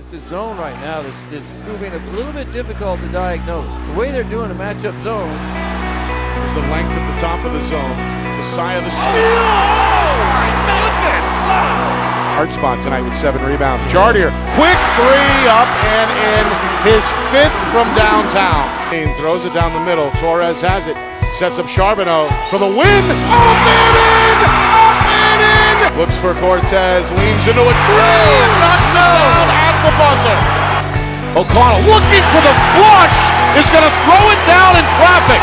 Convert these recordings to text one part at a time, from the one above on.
against the zone right now that's proving a little bit difficult to diagnose. The way they're doing a matchup zone. There's the length at the top of the zone. Messiah the steal! Oh, my goodness! Hard spot tonight with 7 rebounds. Jardier, quick three, up and in. His 5th from downtown. Throws it down the middle. Torres has it. Sets up Charbonneau for the win. Up and in! Up and in! Looks for Cortez. Leans into a three and knocks it down at the buzzer. O'Connell looking for the flush. Is going to throw it down in traffic.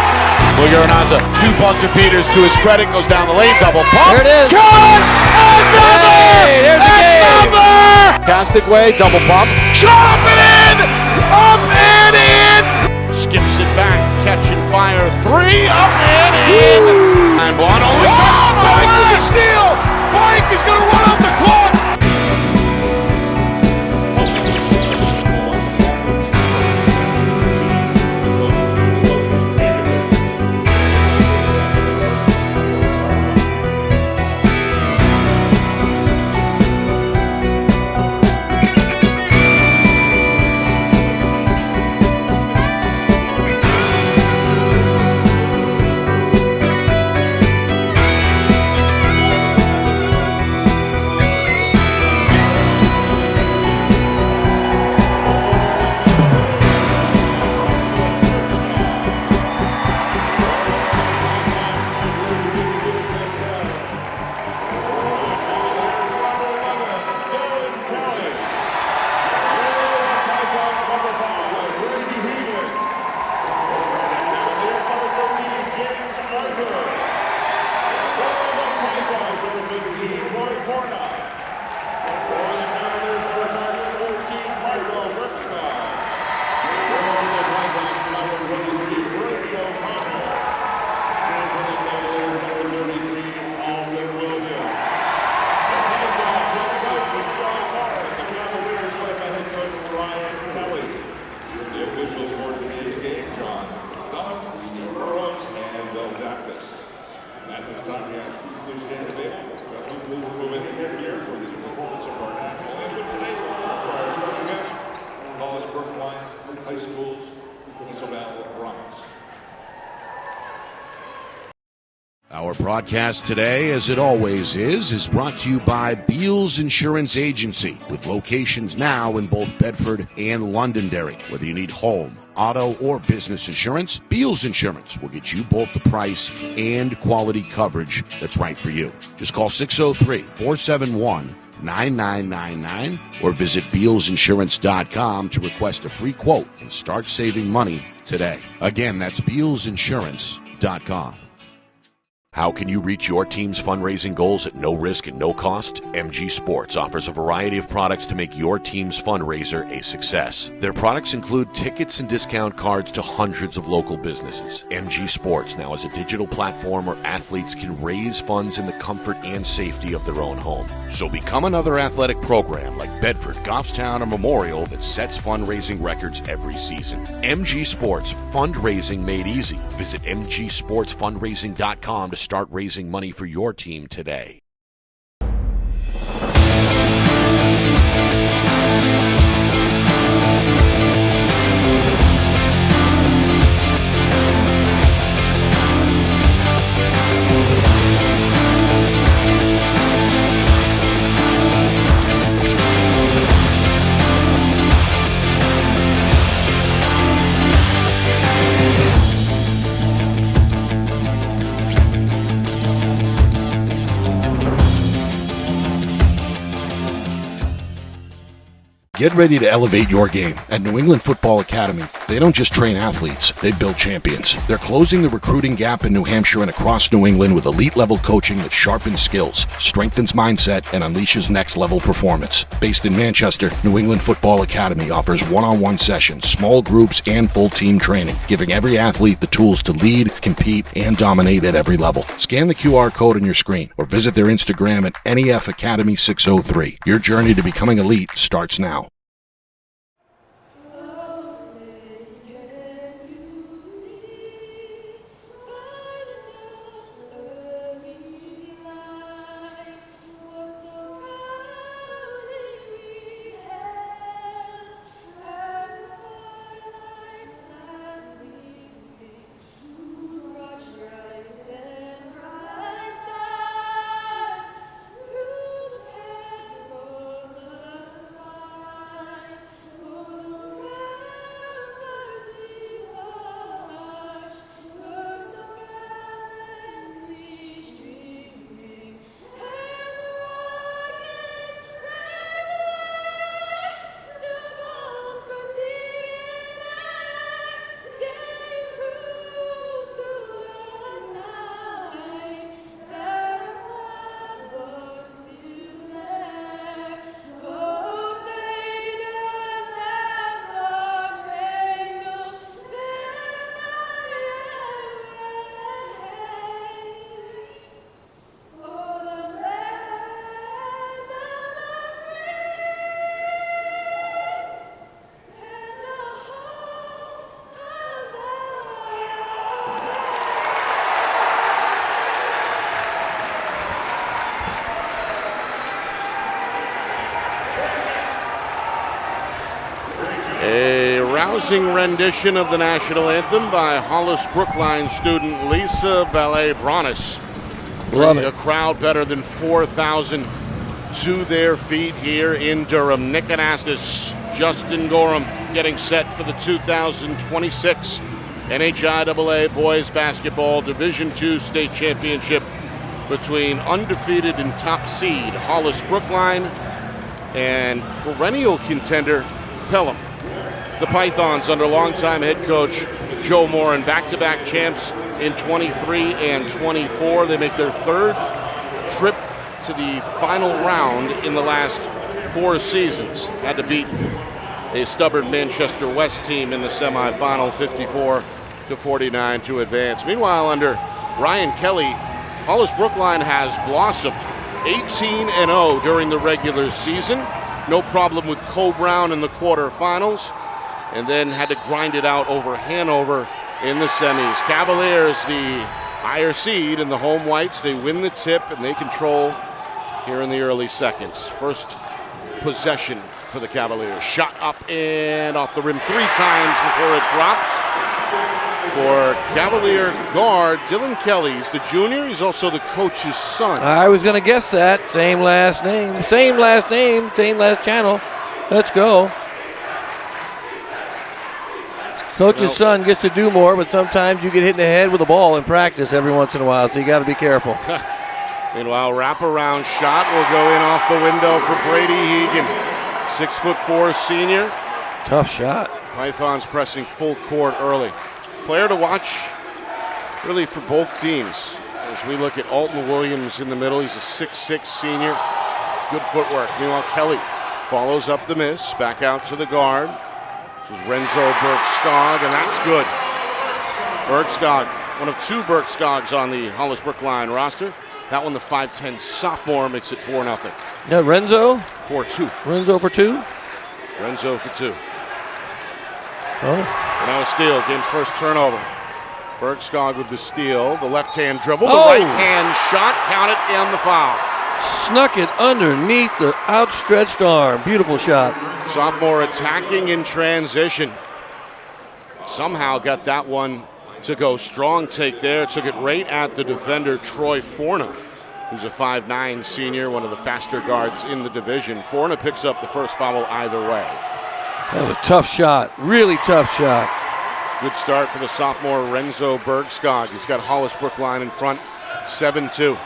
Muguruzaga, 2 buzzer beaters to his credit. Goes down the lane. Double pump. There it is. Cut! Another! Hey, Another! Fantastic way. Double pump. Shot up and in! Up and in! Skips it back, catching fire, 3 up and in. And Bono is up. Bike with the steal. Bike is going to run out the clock. At this time, we ask you to please stand available. Gentlemen, please remove any headgear for the performance of our national anthem today. Our special guest, Hollis-Brookline High School's Isabel Bronx. Our broadcast today, as it always is brought to you by Beals Insurance Agency, with locations now in both Bedford and Londonderry. Whether you need home, auto, or business insurance, Beals Insurance will get you both the price and quality coverage that's right for you. Just call 603-471-9999 or visit BealsInsurance.com to request a free quote and start saving money today. Again, that's BealsInsurance.com. How can you reach your team's fundraising goals at no risk and no cost? MG Sports offers a variety of products to make your team's fundraiser a success. Their products include tickets and discount cards to hundreds of local businesses. MG Sports now has a digital platform where athletes can raise funds in the comfort and safety of their own home. So become another athletic program like Bedford, Goffstown, or Memorial that sets fundraising records every season. MG Sports, fundraising made easy. Visit mgsportsfundraising.com to start raising money for your team today. Get ready to elevate your game. At New England Football Academy, they don't just train athletes, they build champions. They're closing the recruiting gap in New Hampshire and across New England with elite-level coaching that sharpens skills, strengthens mindset, and unleashes next-level performance. Based in Manchester, New England Football Academy offers one-on-one sessions, small groups, and full-team training, giving every athlete the tools to lead, compete, and dominate at every level. Scan the QR code on your screen or visit their Instagram at NEF Academy 603. Your journey to becoming elite starts now. A rousing rendition of the national anthem by Hollis-Brookline student Lisa Ballet-Bronis. Love it. A crowd better than 4,000 to their feet here in Durham. Nick Anastas, Justin Gorham getting set for the 2026 NHIAA Boys Basketball Division II State Championship between undefeated and top seed Hollis-Brookline and perennial contender Pelham. The Pythons under longtime head coach Joe Moran, back-to-back champs in 23 and 24. They make their third trip to the final round in the last 4 seasons. Had to beat a stubborn Manchester West team in the semifinal, 54-49 to advance. Meanwhile, under Ryan Kelly, Hollis-Brookline has blossomed 18-0 during the regular season. No problem with Cole Brown in the quarterfinals, and then had to grind it out over Hanover in the semis. Cavaliers, the higher seed, and the home whites, they win the tip and they control here in the early seconds. First possession for the Cavaliers. Shot up and off the rim 3 times before it drops. For Cavalier guard Dylan Kelly, he's the junior. He's also the coach's son. I was going to guess that. Same last name, same last channel. Let's go. Coach's son gets to do more, but sometimes you get hit in the head with a ball in practice every once in a while, so you got to be careful. Meanwhile, wraparound shot will go in off the window for Brady Hegan. 6'4" senior. Tough shot. Pythons pressing full court early. Player to watch really for both teams. As we look at Alton Williams in the middle, he's a 6'6" senior. Good footwork. Meanwhile, Kelly follows up the miss. Back out to the guard. This is Renzo Bergskog, and that's good. Bergskog, one of 2 Bergskogs on the Hollis-Brookline roster. That one, the 5'10" sophomore, makes it 4-0. Yeah, Renzo? 4-2. Renzo for 2? Renzo for 2. Oh. And now a steal, game's first turnover. Bergskog with the steal, the left-hand dribble, the Oh! right-hand shot, count it, and the foul. Snuck it underneath the outstretched arm. Beautiful shot. Sophomore attacking in transition. Somehow got that one to go. Strong take there. Took it right at the defender, Troy Forna, who's a 5'9" senior, one of the faster guards in the division. Forna picks up the first foul either way. That was a tough shot. Really tough shot. Good start for the sophomore Renzo Bergskog. He's got Hollis-Brookline in front, 7-2.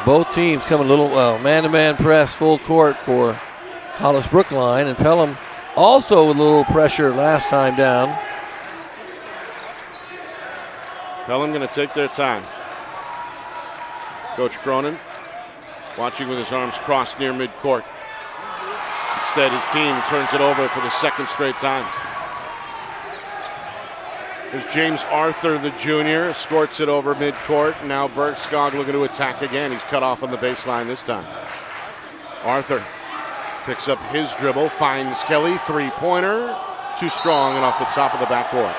Both teams coming a little man-to-man press, full court for Hollis-Brookline, and Pelham also with a little pressure last time down. Pelham going to take their time. Coach Cronin watching with his arms crossed near midcourt. Instead, his team turns it over for the second straight time. There's James Arthur, the junior, escorts it over midcourt. Now Bergskog looking to attack again. He's cut off on the baseline this time. Arthur picks up his dribble, finds Kelly, 3-pointer. Too strong and off the top of the backboard.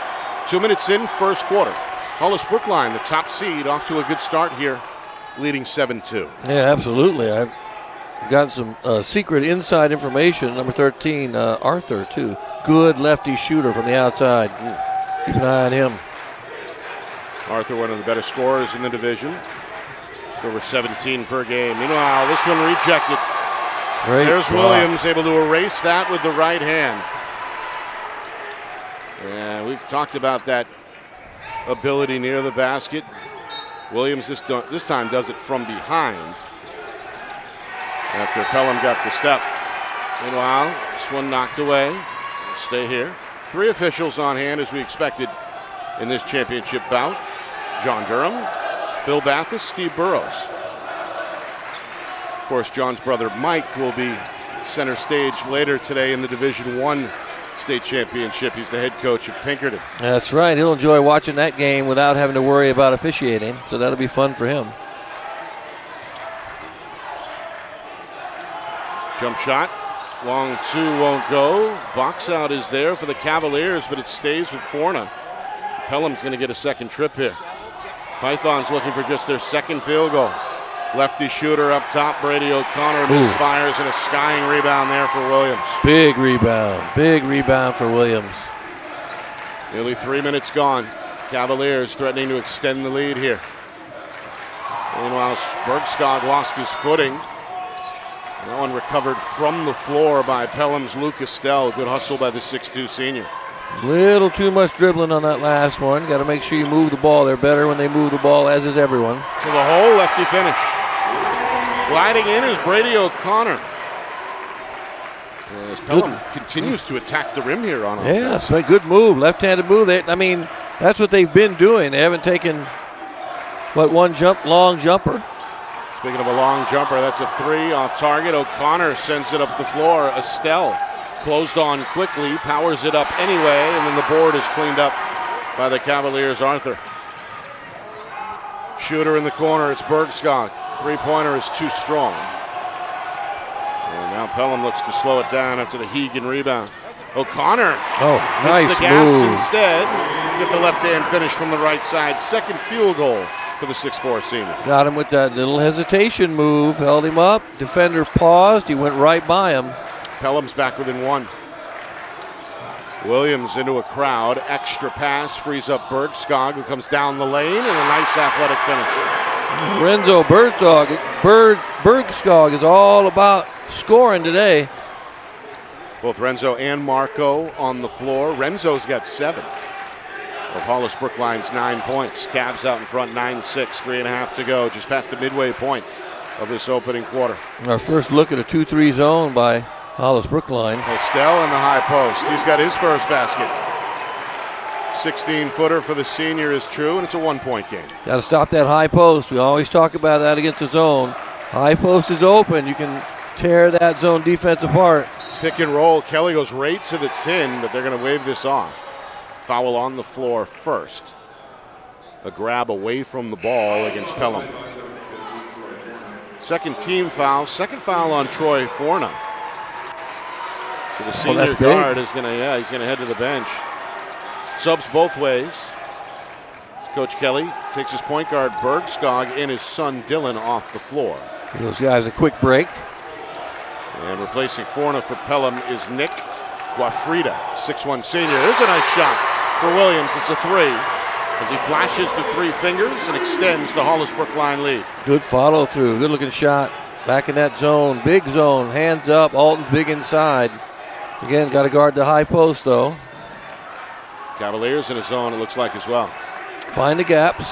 2 minutes in, first quarter. Hollis-Brookline, the top seed, off to a good start here, leading 7-2. Yeah, absolutely. I've got some secret inside information. Number 13, Arthur, too. Good lefty shooter from the outside. Keep an eye on him. Arthur, one of the better scorers in the division. Just over 17 per game. Meanwhile, this one rejected. Great There's block. Williams able to erase that with the right hand. And we've talked about that ability near the basket. Williams this time does it from behind. After Pelham got the step. Meanwhile, this one knocked away. Stay here. 3 officials on hand as we expected in this championship bout. John Durham, Bill Bathis, Steve Burrows. Of course, John's brother Mike will be center stage later today in the Division I state championship. He's the head coach of Pinkerton. That's right. He'll enjoy watching that game without having to worry about officiating, so that'll be fun for him. Jump shot. Long 2 won't go. Box out is there for the Cavaliers, but it stays with Forna. Pelham's going to get a second trip here. Pythons looking for just their second field goal. Lefty shooter up top. Brady O'Connor misfires, and a skying rebound there for Williams. Big rebound for Williams. Nearly 3 minutes gone. Cavaliers threatening to extend the lead here. Meanwhile, Bergskog lost his footing. That one recovered from the floor by Pelham's Luke Estelle. Good hustle by the 6'2 senior. Little too much dribbling on that last one. Got to make sure you move the ball. They're better when they move the ball, as is everyone. To the hole, lefty finish. Gliding in is Brady O'Connor. As Pelham continues to attack the rim here on offense. Yeah, it's a good move, left-handed move. That's what they've been doing. They haven't taken, one long jumper. Speaking of a long jumper, that's a 3 off target. O'Connor sends it up the floor. Estelle closed on quickly, powers it up anyway, and then the board is cleaned up by the Cavaliers' Arthur. Shooter in the corner, it's Bergskog. Three-pointer is too strong. And now Pelham looks to slow it down after the Hegan rebound. O'Connor nice hits the gas move. instead. Get the left-hand finish from the right side. Second field goal for the 6'4 senior. Got him with that little hesitation move. Held him up. Defender paused. He went right by him. Pelham's back within 1. Williams into a crowd. Extra pass frees up Bergskog, who comes down the lane, and a nice athletic finish. Renzo Bergskog is all about scoring today. Both Renzo and Marco on the floor. Renzo's got 7 of Hollis-Brookline's 9 points. Cavs out in front 9-6, 3.5 to go, just past the midway point of this opening quarter. Our first look at a 2-3 zone by Hollis-Brookline. Estelle in the high post. He's got his first basket. 16-footer for the senior is true, and it's a 1-point game. Got to stop that high post. We always talk about that against the zone. High post is open. You can tear that zone defense apart. Pick and roll. Kelly goes right to the tin, but they're going to wave this off. Foul on the floor first. A grab away from the ball against Pelham. Second team foul. Second foul on Troy Forna. So the senior guard is going to, he's going to head to the bench. Subs both ways. Coach Kelly takes his point guard Bergskog and his son Dylan off the floor. Those guys a quick break. And replacing Forna for Pelham is Nick Guafrida, 6'1 senior. There's a nice shot for Williams. It's a 3 as he flashes the 3 fingers and extends the Hollis-Brookline lead. Good follow through. Good looking shot. Back in that zone. Big zone. Hands up. Alton's big inside. Again, got to guard the high post though. Cavaliers in a zone, it looks like, as well. Find the gaps.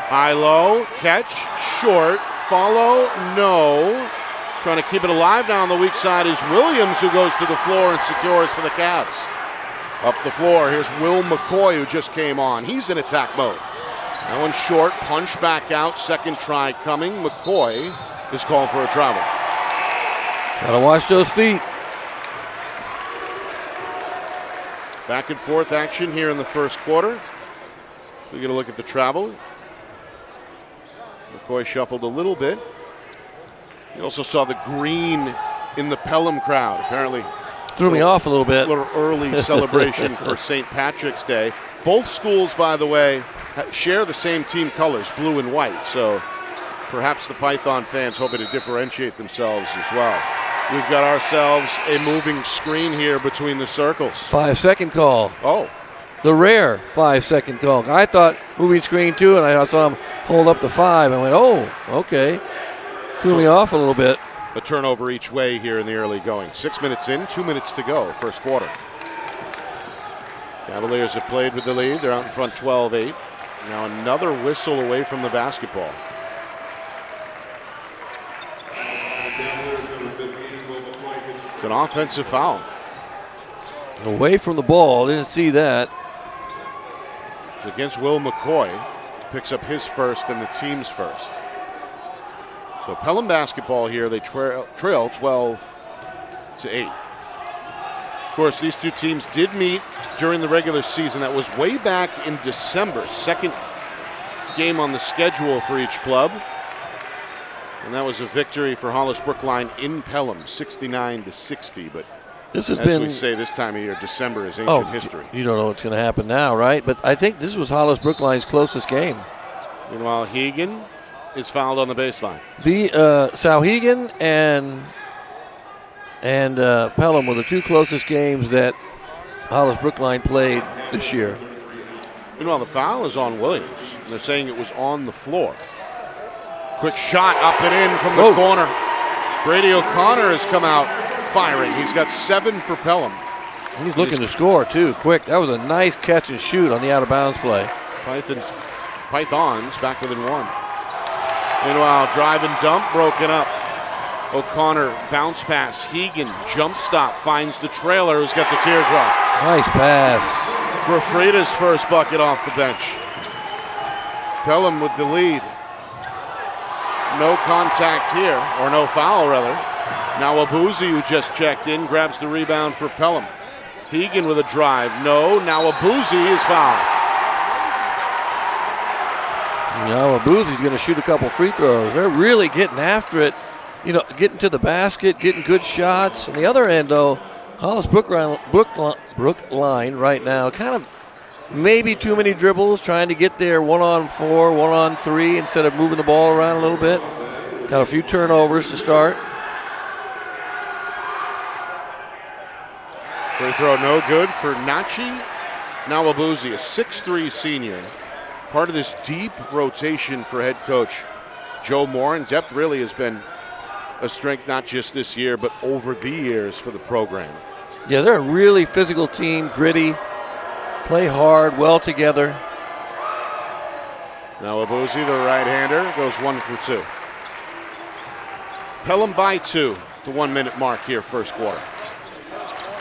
High-low, catch, short, follow, no. Trying to keep it alive now on the weak side is Williams, who goes to the floor and secures for the Cavs. Up the floor, here's Will McCoy, who just came on. He's in attack mode. That one short, punch back out, second try coming. McCoy is called for a travel. Got to watch those feet. Back and forth action here in the first quarter. We get a look at the travel. McCoy shuffled a little bit. You also saw the green in the Pelham crowd. Apparently threw me off a little bit. A little early celebration for St. Patrick's Day. Both schools, by the way, share the same team colors, blue and white. So perhaps the Python fans hoping to differentiate themselves as well. We've got ourselves a moving screen here between the circles. 5-second call. Oh. The rare 5-second call. I thought moving screen too, and I saw him hold up the 5. I went, oh, okay. Threw me off a little bit. A turnover each way here in the early going. 6 minutes in, 2 minutes to go, first quarter. Cavaliers have played with the lead. They're out in front 12-8. Now another whistle away from the basketball. It's an offensive foul. Away from the ball. Didn't see that. It's against Will McCoy. Picks up his first and the team's first. So Pelham basketball here. They trail 12-8. Of course, these two teams did meet during the regular season. That was way back in December. Second game on the schedule for each club. And that was a victory for Hollis-Brookline in Pelham, 69-60. But this has as we say this time of year, December is ancient history. You don't know what's going to happen now, right? But I think this was Hollis-Brookline's closest game. Meanwhile, Hegan is fouled on the baseline. The Sauhegan and Pelham were the two closest games that Hollis-Brookline played this year. Meanwhile, the foul is on Williams. And they're saying it was on the floor. Quick shot up and in from the corner. Brady O'Connor has come out firing. He's got 7 for Pelham. He's looking to score, too, quick. That was a nice catch and shoot on the out-of-bounds play. Pythons back within 1. Meanwhile, drive and dump broken up. O'Connor bounce pass. Hegan jump stop finds the trailer who's got the teardrop. Nice pass. Grafrita's first bucket off the bench. Pelham with the lead. No contact here, or no foul rather. Now Abuzi, who just checked in, grabs the rebound for Pelham. Hegan with a drive. No, now Abuzi is fouled. Now Abuzi's going to shoot a couple free throws. They're really getting after it. You know, getting to the basket, getting good shots. On the other end, though, Hollis-Brookline right now, kind of maybe too many dribbles, trying to get there 1-on-4, 1-on-3 instead of moving the ball around a little bit. Got a few turnovers to start. Free throw no good for Nachi. Now Abuzi, a 6'3 senior. Part of this deep rotation for head coach Joe Moore, and depth really has been a strength not just this year, but over the years for the program. Yeah, they're a really physical team, gritty, play hard, well together. Now Abuzi, the right-hander, goes 1 for 2. Pelham by 2, the 1 minute mark here, first quarter.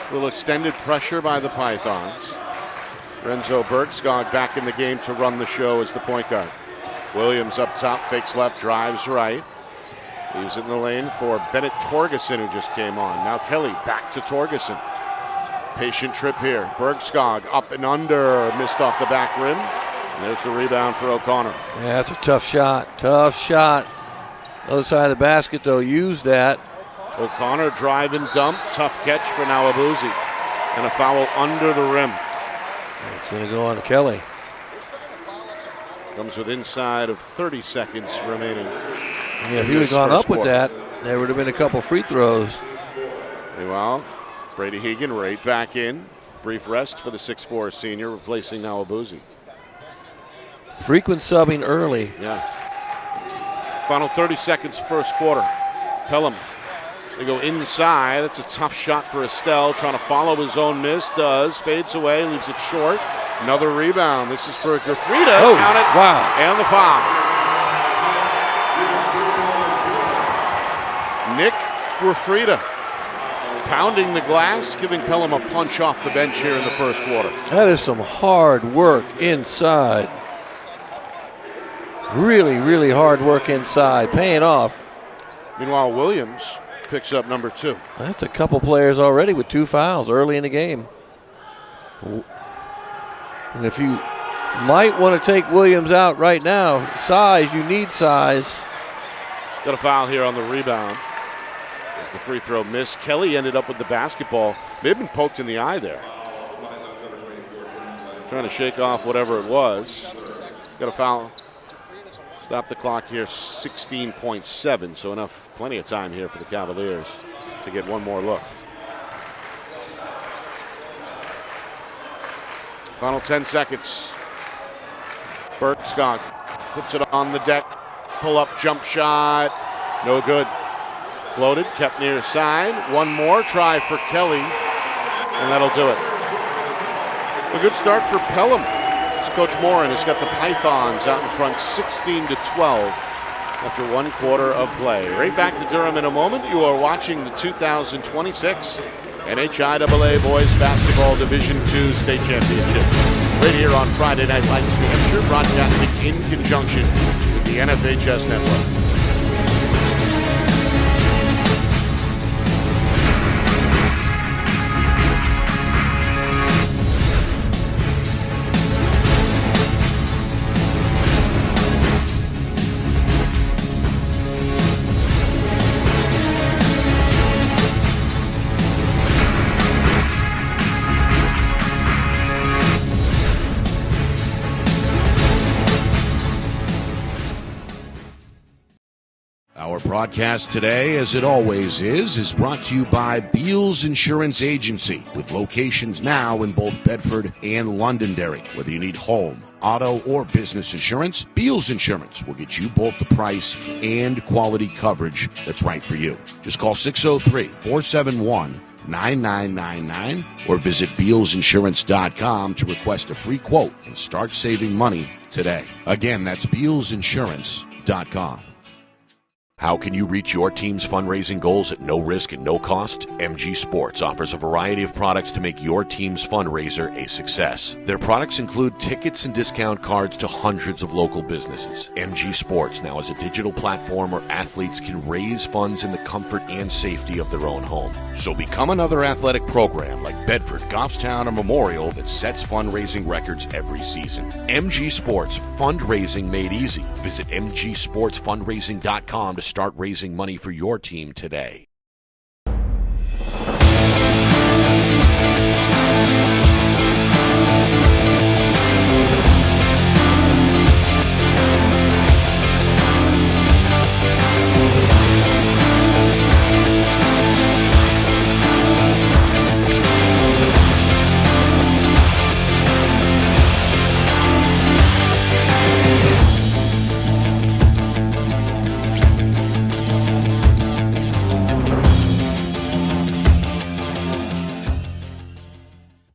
A little extended pressure by the Pythons. Renzo Bergskog back in the game to run the show as the point guard. Williams up top, fakes left, drives right. Leaves it in the lane for Bennett Torgeson, who just came on. Now Kelly back to Torgeson. Patient trip here. Bergskog up and under, missed off the back rim. And there's the rebound for O'Connor. Yeah, that's a tough shot. Tough shot. Other side of the basket, though, use that. O'Connor drive and dump. Tough catch for now Abuzi. And a foul under the rim. It's going to go on to Kelly. Comes with inside of 30 seconds remaining. Yeah, if he would have gone up with that, there would have been a couple free throws. Meanwhile, Brady Hegan right back in. Brief rest for the 6'4 senior, replacing now Abuzi. Frequent subbing early. Yeah. Final 30 seconds, first quarter. Pelham, they go inside. That's a tough shot for Estelle, trying to follow his own miss. Does, fades away, leaves it short. Another rebound. This is for Grafrita. Oh, count it. wow. And the foul. Nick Grafrita pounding the glass, giving Pelham a punch off the bench here in the first quarter. That is some hard work inside. Really, really hard work inside, paying off. Meanwhile, Williams picks up number 2. That's a couple players already with 2 fouls early in the game. And if you might want to take Williams out right now, size, you need size. Got a foul here on the rebound. As the free throw missed, Kelly ended up with the basketball. May have been poked in the eye there. Trying to shake off whatever it was. Got a foul. Stop the clock here, 16.7, so plenty of time here for the Cavaliers to get one more look. Final 10 seconds. Bergskog puts it on the deck. Pull up jump shot. No good. Floated, kept near side. One more try for Kelly, and that'll do it. A good start for Pelham. Coach Morin has got the Pythons out in front 16-12 after 1 quarter of play. Right back to Durham in a moment. You are watching the 2026 NHIAA Boys Basketball Division II State Championship. Right here on Friday Night Lights, New Hampshire, broadcasting in conjunction with the NFHS Network. Our broadcast today, as it always is brought to you by Beals Insurance Agency, with locations now in both Bedford and Londonderry. Whether you need home, auto, or business insurance, Beals Insurance will get you both the price and quality coverage that's right for you. Just call 603-471-9999 or visit BealsInsurance.com to request a free quote and start saving money today. Again, that's BealsInsurance.com. How can you reach your team's fundraising goals at no risk and no cost? MG Sports offers a variety of products to make your team's fundraiser a success. Their products include tickets and discount cards to hundreds of local businesses. MG Sports now has a digital platform where athletes can raise funds in the comfort and safety of their own home. So become another athletic program like Bedford, Goffstown, or Memorial that sets fundraising records every season. MG Sports, fundraising made easy. Visit mgsportsfundraising.com to start raising money for your team today.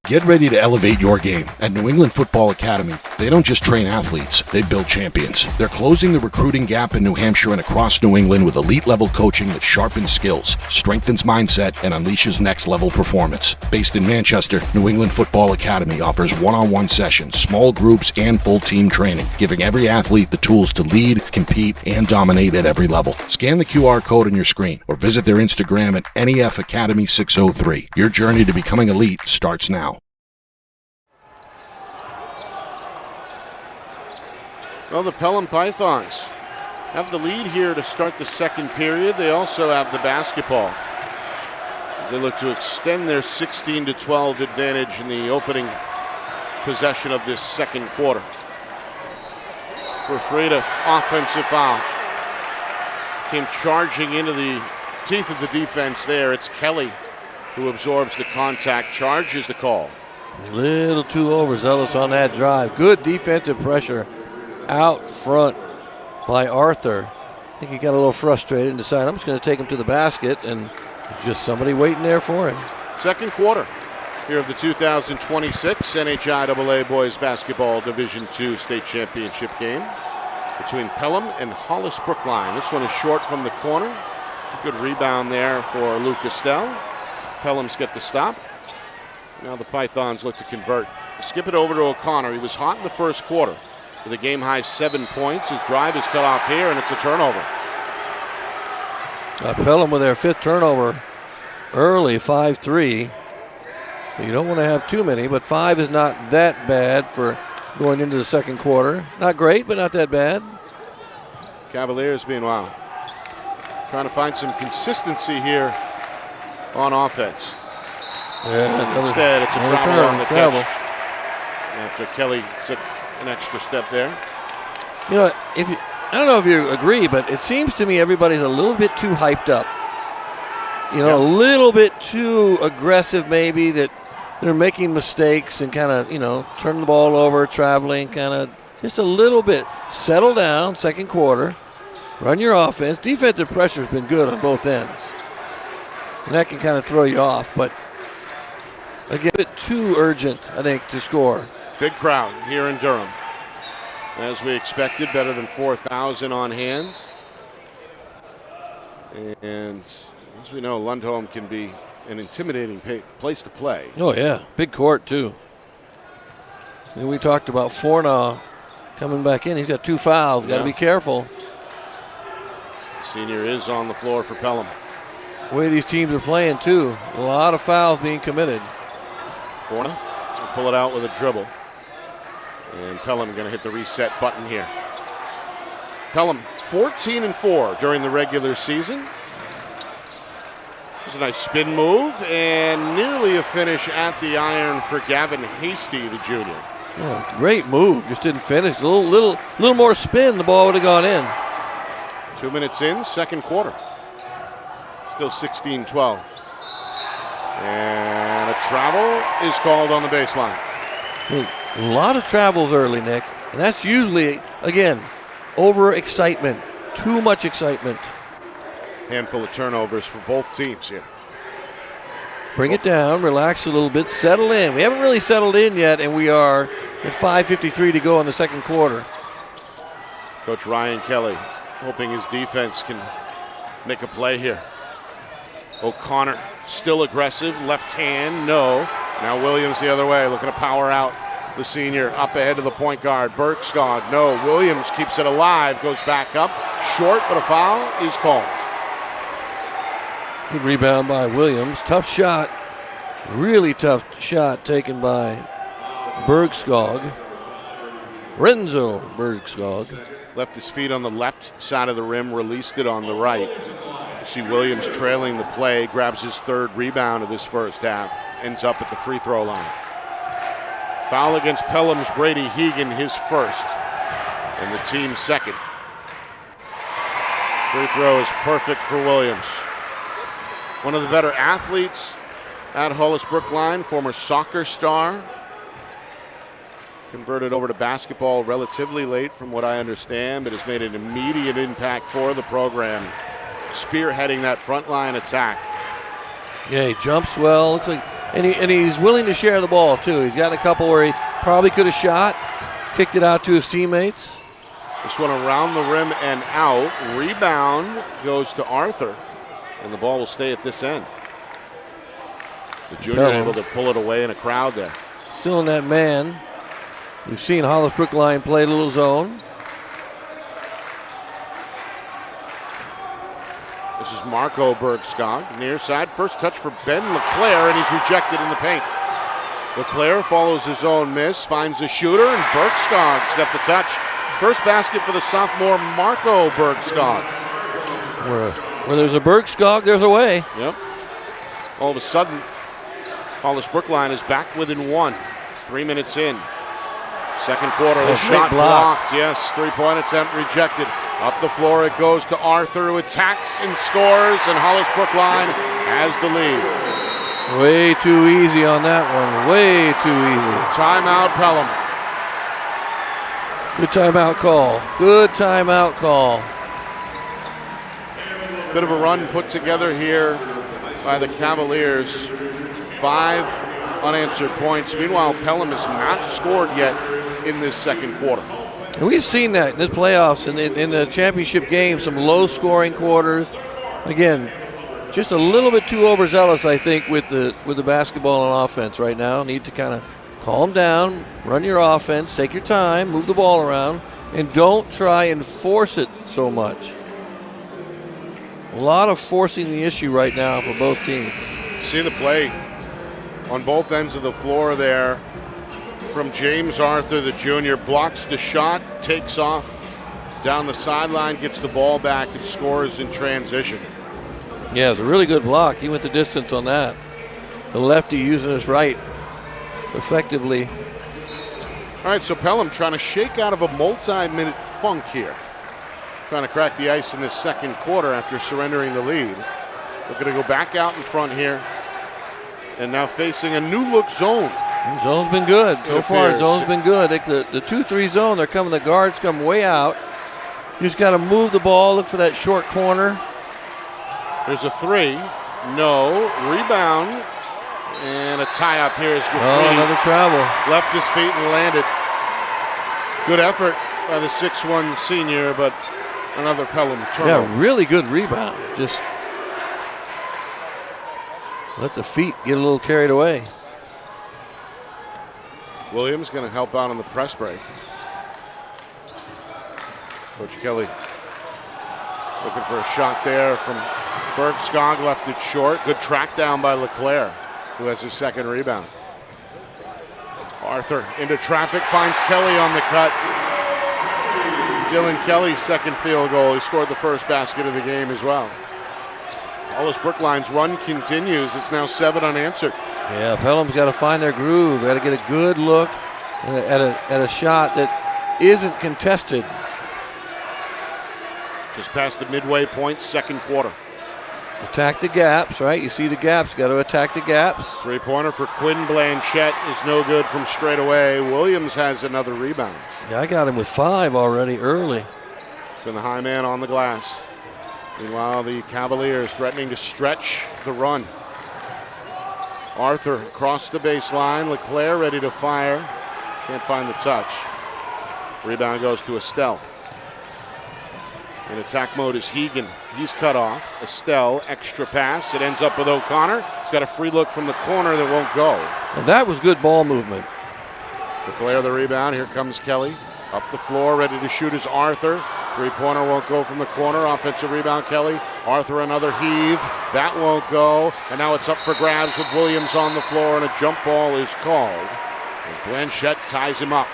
Get ready to elevate your game. At New England Football Academy, they don't just train athletes, they build champions. They're closing the recruiting gap in New Hampshire and across New England with elite-level coaching that sharpens skills, strengthens mindset, and unleashes next-level performance. Based in Manchester, New England Football Academy offers one-on-one sessions, small groups, and full-team training, giving every athlete the tools to lead, compete, and dominate at every level. Scan the QR code on your screen or visit their Instagram at NEF Academy 603. Your journey to becoming elite starts now. Well, the Pelham Pythons have the lead here to start the second period. They also have the basketball as they look to extend their 16-12 advantage in the opening possession of this second quarter. Refreda, offensive foul. Came charging into the teeth of the defense there. It's Kelly who absorbs the contact. Charge is the call. A little too overzealous on that drive. Good defensive pressure out front by Arthur. I think he got a little frustrated and decided, I'm just going to take him to the basket, and there's just somebody waiting there for him. Second quarter here of the 2026 NHIAA Boys Basketball Division II State Championship game between Pelham and Hollis-Brookline. This one is short from the corner. Good rebound there for Lou Castell. Pelham's get the stop. Now the Pythons look to convert. Skip it over to O'Connor. He was hot in the first quarter with a game-high 7 points. His drive is cut off here, and it's a turnover. Pelham with their fifth turnover early, 5-3. So you don't want to have too many, but 5 is not that bad for going into the second quarter. Not great, but not that bad. Cavaliers, meanwhile, trying to find some consistency here on offense. Yeah, instead, it's a travel on the catch. After Kelly took an extra step there. You know, I don't know if you agree, but it seems to me everybody's a little bit too hyped up. You know, a little bit too aggressive maybe, that they're making mistakes and kind of, turning the ball over, traveling, kind of just a little bit. Settle down, second quarter. Run your offense. Defensive pressure's been good on both ends. And that can kind of throw you off, but again, a bit too urgent, I think, to score. Big crowd here in Durham. As we expected, better than 4,000 on hand. And as we know, Lundholm can be an intimidating place to play. Oh, yeah. Big court, too. And we talked about Fornaw coming back in. He's got 2 fouls. Got to be careful. The senior is on the floor for Pelham. The way these teams are playing, too. A lot of fouls being committed. Fornaw will pull it out with a dribble. And Pelham going to hit the reset button here. Pelham 14-4 during the regular season. There's a nice spin move and nearly a finish at the iron for Gavin Hasty, the junior. Oh, great move. Just didn't finish. A little more spin, the ball would have gone in. 2 minutes in, second quarter. Still 16-12. And a travel is called on the baseline. A lot of travels early, Nick. And that's usually, again, over-excitement. Too much excitement. Handful of turnovers for both teams here. Bring it down, relax a little bit, settle in. We haven't really settled in yet, and we are at 5:53 to go in the second quarter. Coach Ryan Kelly hoping his defense can make a play here. O'Connor still aggressive, left hand, no. Now Williams the other way, looking to power out the senior up ahead of the point guard. Bergskog, no. Williams keeps it alive, goes back up, short, but a foul is called. Good rebound by Williams. Tough shot. Really tough shot taken by Bergskog. Renzo Bergskog. Left his feet on the left side of the rim, released it on the right. You see Williams trailing the play, grabs his third rebound of this first half, ends up at the free throw line. Foul against Pelham's Brady Hegan, his first, and the team's second. Free throw is perfect for Williams. One of the better athletes at Hollis-Brookline, former soccer star. Converted over to basketball relatively late from what I understand, but has made an immediate impact for the program, spearheading that frontline attack. Yeah, he jumps well. Looks like, and he's willing to share the ball, too. He's got a couple where he probably could have shot, kicked it out to his teammates. This one around the rim and out. Rebound goes to Arthur, and the ball will stay at this end. The junior able to pull it away in a crowd there. Still in that man. We've seen Hollis-Brookline play a little zone. This is Marco Bergskog, near side. First touch for Ben LeClaire, and he's rejected in the paint. LeClaire follows his own miss, finds a shooter, and Bergskog's got the touch. First basket for the sophomore Marco Bergskog. Where there's a Bergskog, there's a way. Yep. All of a sudden, Hollis-Brookline is back within one. 3 minutes in. Second quarter, the shot blocked. Yes, three-point attempt rejected. Up the floor it goes to Arthur, who attacks and scores, and Hollis-Brookline has the lead. Way too easy on that one. Way too easy. Timeout, Pelham. Good timeout call. Good timeout call. Bit of a run put together here by the Cavaliers. 5 unanswered points. Meanwhile, Pelham has not scored yet in this second quarter. And we've seen that in the playoffs and in the championship game, some low-scoring quarters. Again, just a little bit too overzealous, I think, with the basketball and offense right now. Need to kind of calm down, run your offense, take your time, move the ball around, and don't try and force it so much. A lot of forcing the issue right now for both teams. See the play on both ends of the floor there from James Arthur, the junior. Blocks the shot, takes off down the sideline, gets the ball back, and scores in transition. Yeah, it's a really good block. He went the distance on that. The lefty using his right effectively. All right, so Pelham trying to shake out of a multi-minute funk here. Trying to crack the ice in this second quarter after surrendering the lead. Looking to go back out in front here. And now facing a new look zone. The zone's been good. So far, zone's been good. The 2-3 zone, the guards come way out. You just got to move the ball, look for that short corner. There's a three. No. Rebound. And a tie-up here is Graffiti. Oh, another travel. Left his feet and landed. Good effort by the 6'1 senior, but another Pelham turnover. Yeah, really good rebound. Just let the feet get a little carried away. Williams going to help out on the press break. Coach Kelly looking for a shot there from Bergskog, left it short. Good track down by LeClaire, who has his second rebound. Arthur into traffic, finds Kelly on the cut. Dylan Kelly's second field goal. He scored the first basket of the game as well. Hollis-Brookline's run continues. It's now 7 unanswered. Yeah, Pelham's got to find their groove. Got to get a good look at a shot that isn't contested. Just past the midway point, second quarter. Attack the gaps, right? You see the gaps, got to attack the gaps. Three-pointer for Quinn Blanchette is no good from straight away. Williams has another rebound. Yeah, I got him with 5 already early. It's been the high man on the glass. Meanwhile, the Cavaliers threatening to stretch the run. Arthur across the baseline. LeClaire ready to fire. Can't find the touch. Rebound goes to Estelle. In attack mode is Hegan. He's cut off. Estelle, extra pass. It ends up with O'Connor. He's got a free look from the corner that won't go. And that was good ball movement. LeClaire the rebound. Here comes Kelly. Up the floor, ready to shoot is Arthur. Three-pointer won't go from the corner. Offensive rebound, Kelly. Arthur another heave. That won't go. And now it's up for grabs with Williams on the floor, and a jump ball is called as Blanchette ties him up.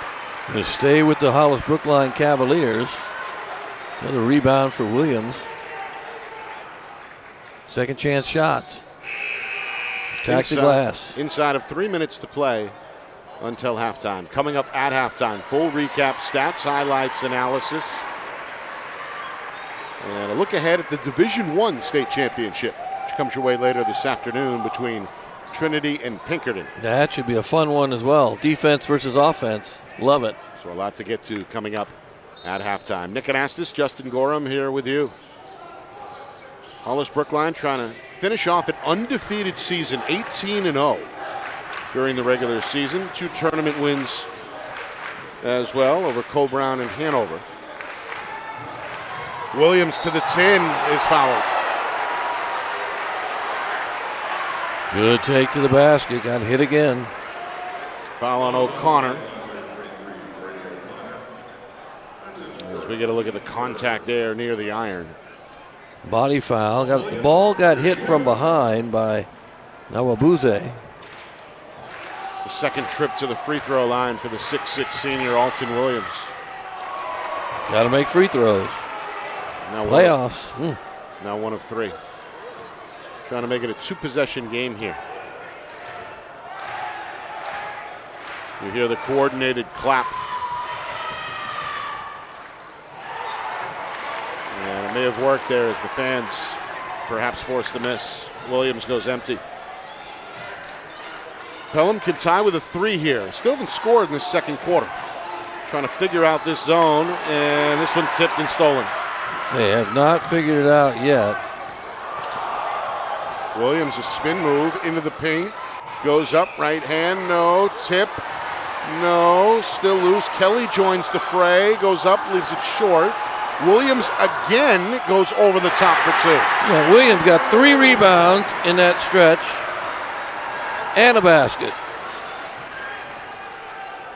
To stay with the Hollis-Brookline Cavaliers. Another rebound for Williams. Second chance shots. Attack the glass. Inside of 3 minutes to play until halftime. Coming up at halftime, full recap, stats, highlights, analysis. And a look ahead at the Division I state championship, which comes your way later this afternoon between Trinity and Pinkerton. That should be a fun one as well. Defense versus offense. Love it. So a lot to get to coming up at halftime. Nick Anastas, Justin Gorham here with you. Hollis-Brookline trying to finish off an undefeated season, 18-0 during the regular season. 2 tournament wins as well over Coe-Brown and Hanover. Williams to the tin is fouled. Good take to the basket. Got hit again. Foul on O'Connor. As we get a look at the contact there near the iron. Body foul. The ball got hit from behind by Nawabuze. It's the second trip to the free throw line for the 6'6 senior Alton Williams. Got to make free throws. Now Playoffs. Now 1 of 3. Trying to make it a 2-possession game here. You hear the coordinated clap. And it may have worked there as the fans perhaps forced the miss. Williams goes empty. Pelham can tie with a 3 here. Still haven't scored in the second quarter. Trying to figure out this zone, and this one tipped and stolen. They have not figured it out yet. Williams, a spin move into the paint. Goes up, right hand, no. Tip, no. Still loose. Kelly joins the fray. Goes up, leaves it short. Williams again goes over the top for 2. Yeah, Williams got 3 rebounds in that stretch and a basket.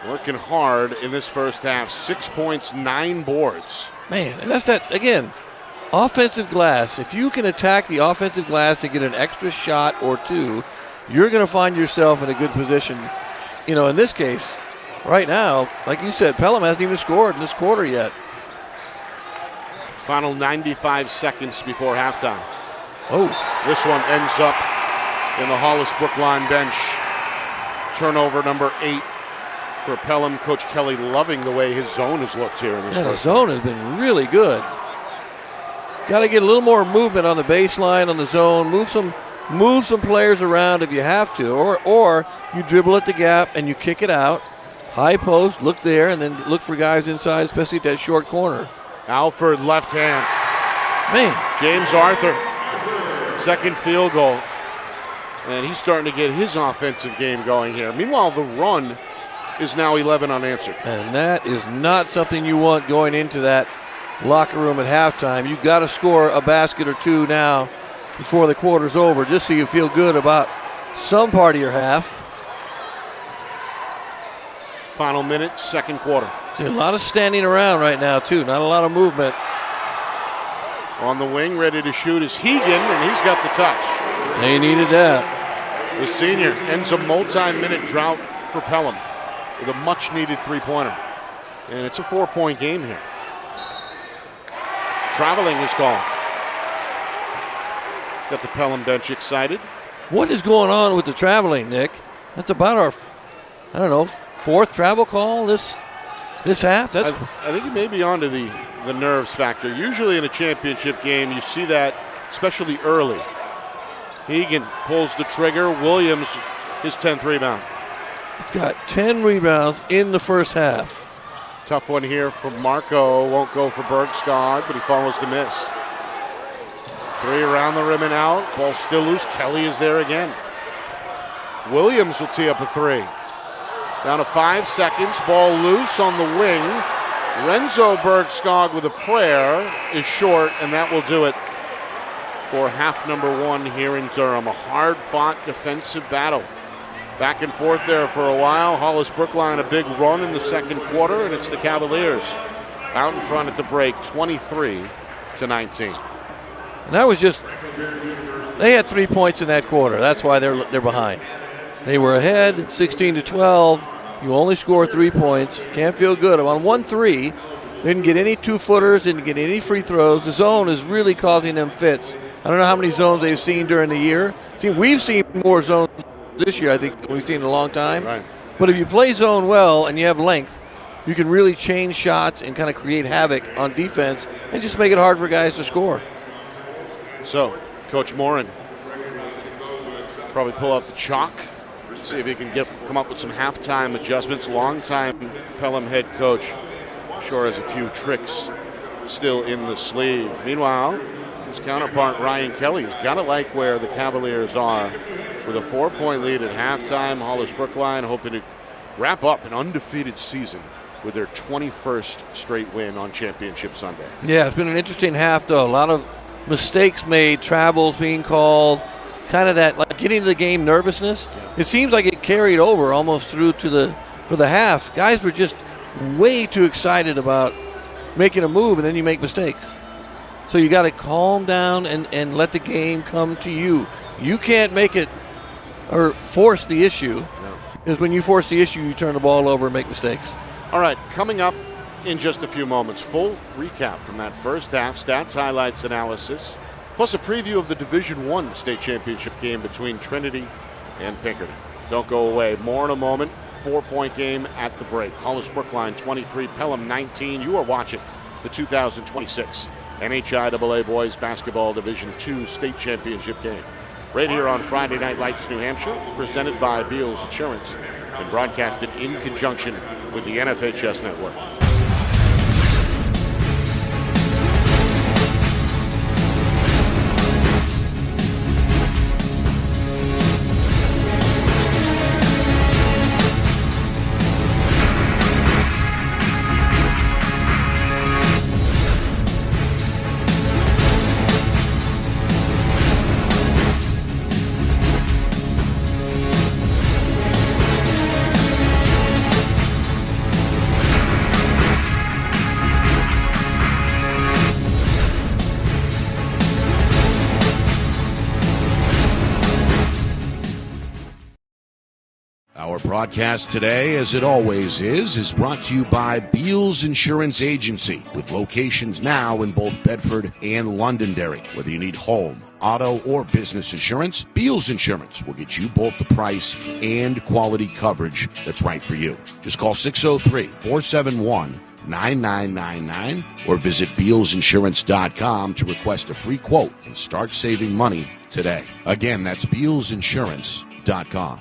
Working hard in this first half. 6 points, 9 boards. Man, and that's that, again, offensive glass. If you can attack the offensive glass to get an extra shot or 2, you're going to find yourself in a good position. You know, in this case, right now, like you said, Pelham hasn't even scored in this quarter yet. Final 95 seconds before halftime. Oh. This one ends up in the Hollis-Brookline bench. Turnover number 8 for Pelham. Coach Kelly loving the way his zone has looked here in this first. The zone has been really good. Got to get a little more movement on the baseline, on the zone. Move some players around if you have to, or you dribble at the gap and you kick it out. High post, look there, and then look for guys inside, especially at that short corner. Alford left hand. Man. James Arthur, second field goal. And he's starting to get his offensive game going here. Meanwhile, the run is now 11 unanswered. And that is not something you want going into that locker room at halftime. You've got to score a basket or 2 now before the quarter's over, just so you feel good about some part of your half. Final minute, second quarter. See, a lot of standing around right now, too. Not a lot of movement. On the wing, ready to shoot is Hegan, and he's got the touch. They needed that. The senior ends a multi-minute drought for Pelham with a much-needed three-pointer. And it's a 4-point game here. Traveling is called. It's got the Pelham bench excited. What is going on with the traveling, Nick? That's about our, 4th travel call this This half? I think he may be onto the nerves factor. Usually in a championship game, you see that, especially early. Hegan pulls the trigger. Williams, his 10th rebound. Got 10 rebounds in the first half. Tough one here from Marco. Won't go for Bergskog, but he follows the miss. 3 around the rim and out. Ball still loose. Kelly is there again. Williams will tee up a 3. Down to 5 seconds. Ball loose on the wing. Renzo Bergskog with a prayer is short, and that will do it for half number 1 here in Durham. A hard-fought defensive battle. Back and forth there for a while. Hollis-Brookline a big run in the second quarter, and it's the Cavaliers out in front at the break, 23-19. And that was just, they had 3 points in that quarter. That's why they're behind. They were ahead, 16-12. You only score 3 points. Can't feel good. On 1-3, didn't get any 2-footers, didn't get any free throws. The zone is really causing them fits. I don't know how many zones they've seen during the year. We've seen more zones this year, I think, than we've seen in a long time. Right. But if you play zone well and you have length, you can really change shots and kind of create havoc on defense and just make it hard for guys to score. So, Coach Morin probably pull out the chalk, see if he can come up with some halftime adjustments. Longtime Pelham head coach, sure has a few tricks still in the sleeve. Meanwhile, his counterpart Ryan Kelly has got to like where the Cavaliers are with a 4-point lead at halftime. Hollis-Brookline hoping to wrap up an undefeated season with their 21st straight win on Championship Sunday. Yeah, it's been an interesting half, though. A lot of mistakes made, travels being called, kind of that, like getting to the game nervousness. Yeah. It seems like it carried over almost through to for the half. Guys were just way too excited about making a move, and then you make mistakes. So you got to calm down and let the game come to you. You can't make it or force the issue. Because when you force the issue, you turn the ball over and make mistakes. All right, coming up in just a few moments, full recap from that first half, stats, highlights, analysis, plus a preview of the Division I state championship game between Trinity and Pinkerton. Don't go away. More in a moment. 4-point game at the break. Hollis-Brookline 23, Pelham 19. You are watching the 2026 NHIAA Boys Basketball Division II state championship game. Right here on Friday Night Lights, New Hampshire, presented by Beals Insurance and broadcasted in conjunction with the NFHS Network. Our broadcast today, as it always is brought to you by Beals Insurance Agency, with locations now in both Bedford and Londonderry. Whether you need home, auto, or business insurance, Beals Insurance will get you both the price and quality coverage that's right for you. Just call 603-471-9999 or visit BealsInsurance.com to request a free quote and start saving money today. Again, that's BealsInsurance.com.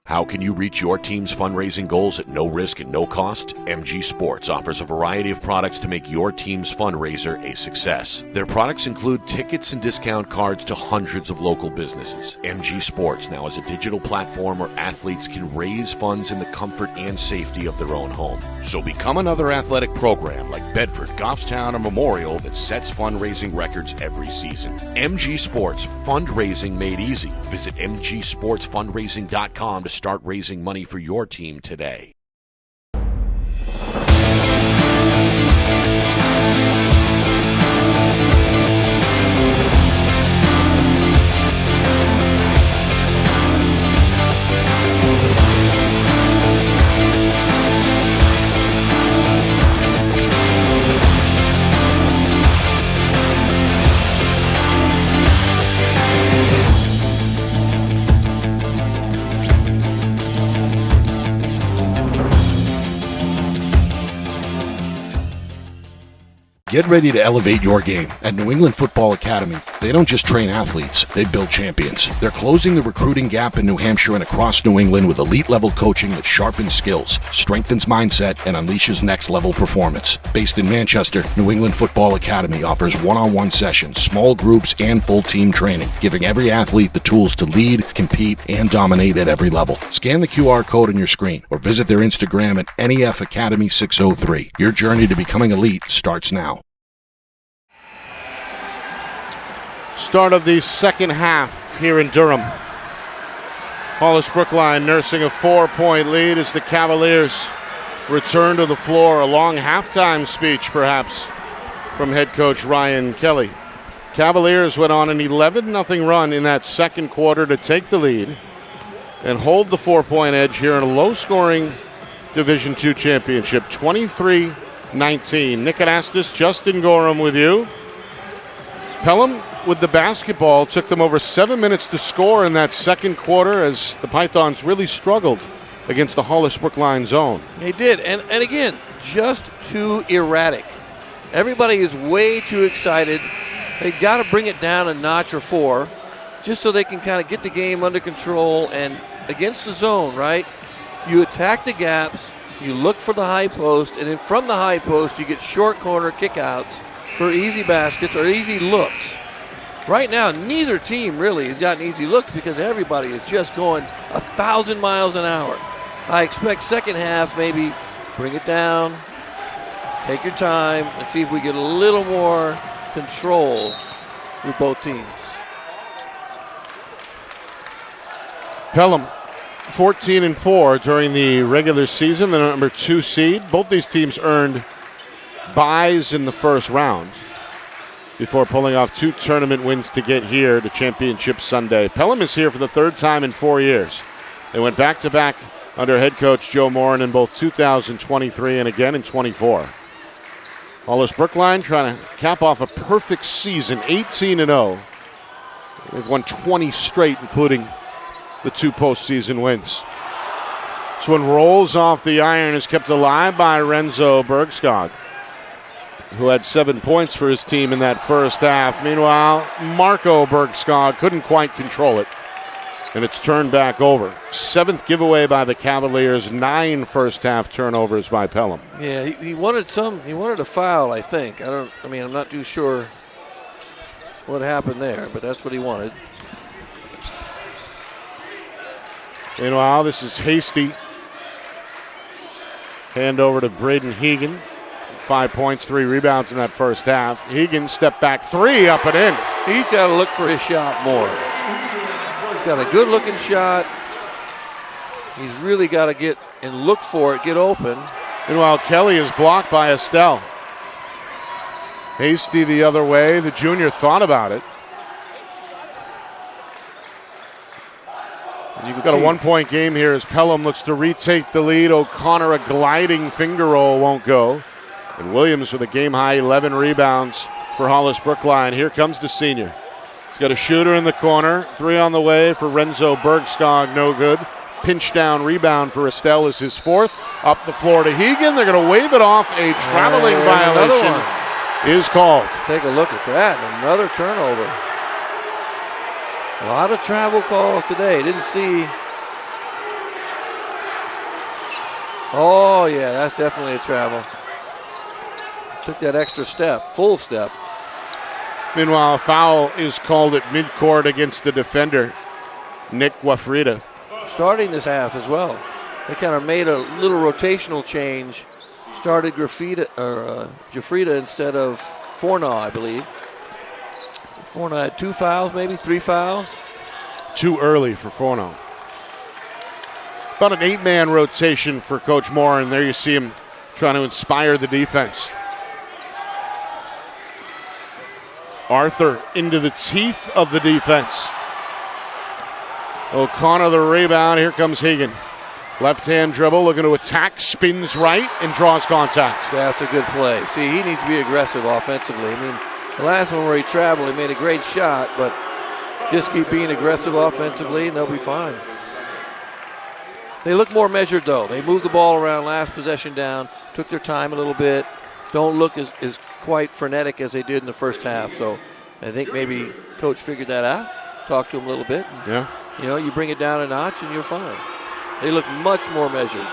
How can you reach your team's fundraising goals at no risk and no cost? MG Sports offers a variety of products to make your team's fundraiser a success. Their products include tickets and discount cards to hundreds of local businesses. MG Sports now has a digital platform where athletes can raise funds in the comfort and safety of their own home. So become another athletic program like Bedford, Goffstown, or Memorial that sets fundraising records every season. MG Sports, fundraising made easy. Visit mgsportsfundraising.com to start raising money for your team today. Get ready to elevate your game. At New England Football Academy, they don't just train athletes, they build champions. They're closing the recruiting gap in New Hampshire and across New England with elite-level coaching that sharpens skills, strengthens mindset, and unleashes next-level performance. Based in Manchester, New England Football Academy offers one-on-one sessions, small groups, and full-team training, giving every athlete the tools to lead, compete, and dominate at every level. Scan the QR code on your screen or visit their Instagram at NEF Academy 603. Your journey to becoming elite starts now. Start of the second half here in Durham. Hollis-Brookline nursing a 4-point lead as the Cavaliers return to the floor. A long halftime speech, perhaps, from head coach Ryan Kelly. Cavaliers went on an 11-0 run in that second quarter to take the lead and hold the 4-point edge here in a low-scoring Division II championship, 23-19. Nick Anastas, Justin Gorham with you. Pelham with the basketball took them over 7 minutes to score in that second quarter as the Pythons really struggled against the Hollis-Brookline zone. They did, and again, just too erratic. Everybody is way too excited. They got to bring it down a notch or four just so they can kind of get the game under control. And against the zone, right, you attack the gaps, you look for the high post, and then from the high post you get short corner kickouts for easy baskets or easy looks. Right now, neither team really has gotten easy looks because everybody is just going 1,000 miles an hour. I expect second half, maybe bring it down, take your time, and see if we get a little more control with both teams. Pelham, 14-4 during the regular season, the number 2 seed. Both these teams earned byes in the first round before pulling off 2 tournament wins to get here to Championship Sunday. Pelham is here for the third time in 4 years. They went back-to-back under head coach Joe Moran in both 2023 and again in 24. Hollis-Brookline trying to cap off a perfect season, 18-0. They've won 20 straight, including the 2 postseason wins. This one rolls off the iron, is kept alive by Renzo Bergskog, who had 7 points for his team in that first half. Meanwhile, Marco Bergskog couldn't quite control it, and it's turned back over. 7th giveaway by the Cavaliers, 9 first-half turnovers by Pelham. Yeah, he wanted a foul, I think. I'm not too sure what happened there, but that's what he wanted. Meanwhile, this is Hasty. Hand over to Braden Hegan. 5 points, 3 rebounds in that first half. Hegan step back 3 up and in. He's got to look for his shot more. He's got a good-looking shot. He's really got to get and look for it, get open. Meanwhile, Kelly is blocked by Estelle. Hasty the other way. The junior thought about it. You've got a 1-point game here as Pelham looks to retake the lead. O'Connor, a gliding finger roll, won't go. And Williams with a game-high 11 rebounds for Hollis-Brookline. Here comes the senior. He's got a shooter in the corner. 3 on the way for Renzo Bergskog, no good. Pinch down rebound for Estelle is his 4th. Up the floor to Hegan. They're going to wave it off. A traveling violation is called. Take a look at that. Another turnover. A lot of travel calls today. Didn't see. Oh, yeah, that's definitely a travel. Took that extra step, full step. Meanwhile, a foul is called at midcourt against the defender, Nick Wafrida. Starting this half as well. They kind of made a little rotational change. Started Jafrida instead of Fornaw, I believe. Fornaw had 2 fouls, maybe 3 fouls. Too early for Fornaw. About an 8-man rotation for Coach Moore, and there you see him trying to inspire the defense. Arthur into the teeth of the defense. O'Connor the rebound. Here comes Hagan. Left-hand dribble, looking to attack, spins right, and draws contact. That's a good play. See, he needs to be aggressive offensively. I mean, the last one where he traveled, he made a great shot, but just keep being aggressive offensively, and they'll be fine. They look more measured, though. They moved the ball around last possession down, took their time a little bit, don't look as quite frenetic as they did in the first half. So I think maybe coach figured that out, talked to him a little bit. Yeah. You know, you bring it down a notch and you're fine. They look much more measured.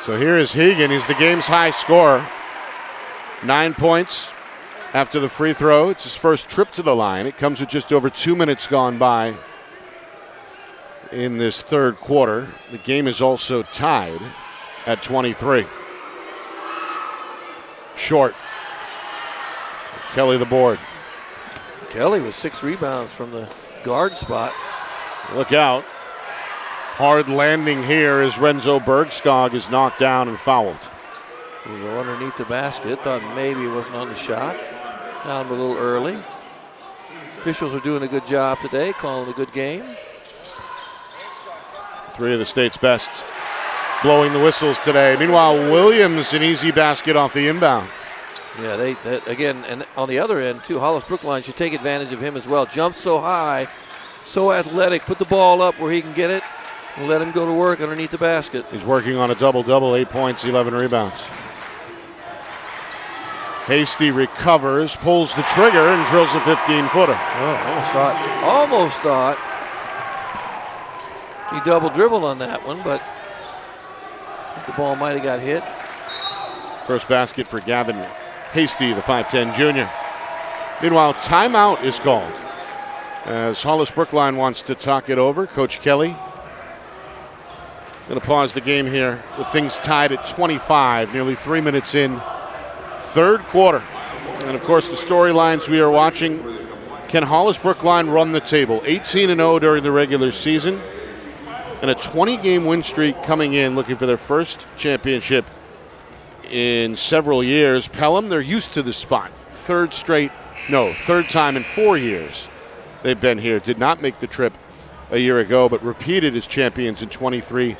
So here is Hegan. He's the game's high scorer. 9 points after the free throw. It's his first trip to the line. It comes with just over 2 minutes gone by in this third quarter. The game is also tied at 23. Short. Kelly the board. Kelly with 6 rebounds from the guard spot. Look out. Hard landing here as Renzo Bergskog is knocked down and fouled. We'll go underneath the basket. Thought maybe it wasn't on the shot. Down a little early. Officials are doing a good job today, calling a good game. 3 of the state's best blowing the whistles today. Meanwhile, Williams, an easy basket off the inbound. Yeah, they again, and on the other end, too, Hollis-Brookline should take advantage of him as well. Jumps so high, so athletic. Put the ball up where he can get it and let him go to work underneath the basket. He's working on a double-double, 8 points, 11 rebounds. Hasty recovers, pulls the trigger, and drills a 15-footer. Oh, almost thought he double dribbled on that one, but the ball might have got hit. First basket for Gavin Hasty, the 5'10 junior. Meanwhile, timeout is called as Hollis-Brookline wants to talk it over. Coach Kelly going to pause the game here with things tied at 25, nearly 3 minutes in, third quarter. And, of course, the storylines we are watching. Can Hollis-Brookline run the table? 18-0 during the regular season and a 20-game win streak coming in, looking for their first championship in several years. Pelham, they're used to this spot. Third time in 4 years they've been here. Did not make the trip a year ago, but repeated as champions in 23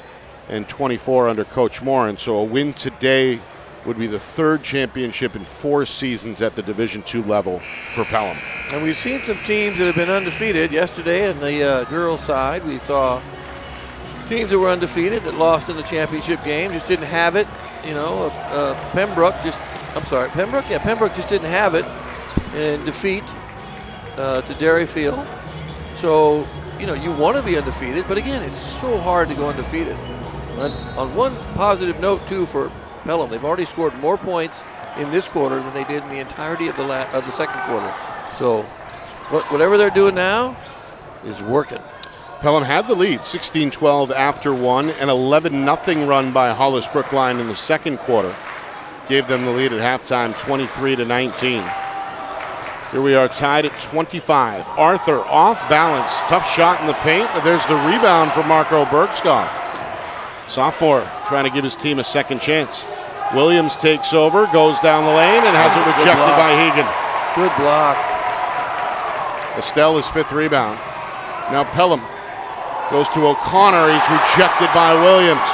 and 24 under Coach Morin. So a win today would be the third championship in 4 seasons at the Division II level for Pelham. And we've seen some teams that have been undefeated. Yesterday in the girls' side, we saw teams that were undefeated that lost in the championship game, just didn't have it. You know, Pembroke just didn't have it in defeat to Derryfield. So, you know, you want to be undefeated, but again, it's so hard to go undefeated. On one positive note, too, for Pelham, they've already scored more points in this quarter than they did in the entirety of the second quarter. So, whatever they're doing now is working. Pelham had the lead, 16-12 after one, an 11-0 run by Hollis-Brookline in the second quarter. Gave them the lead at halftime, 23-19. Here we are tied at 25. Arthur off balance, tough shot in the paint, but there's the rebound for Marco Bergskog. Sophomore trying to give his team a second chance. Williams takes over, goes down the lane, and has it rejected by Hegan. Good block. Estelle, his 5th rebound. Now Pelham goes to O'Connor. He's rejected by Williams.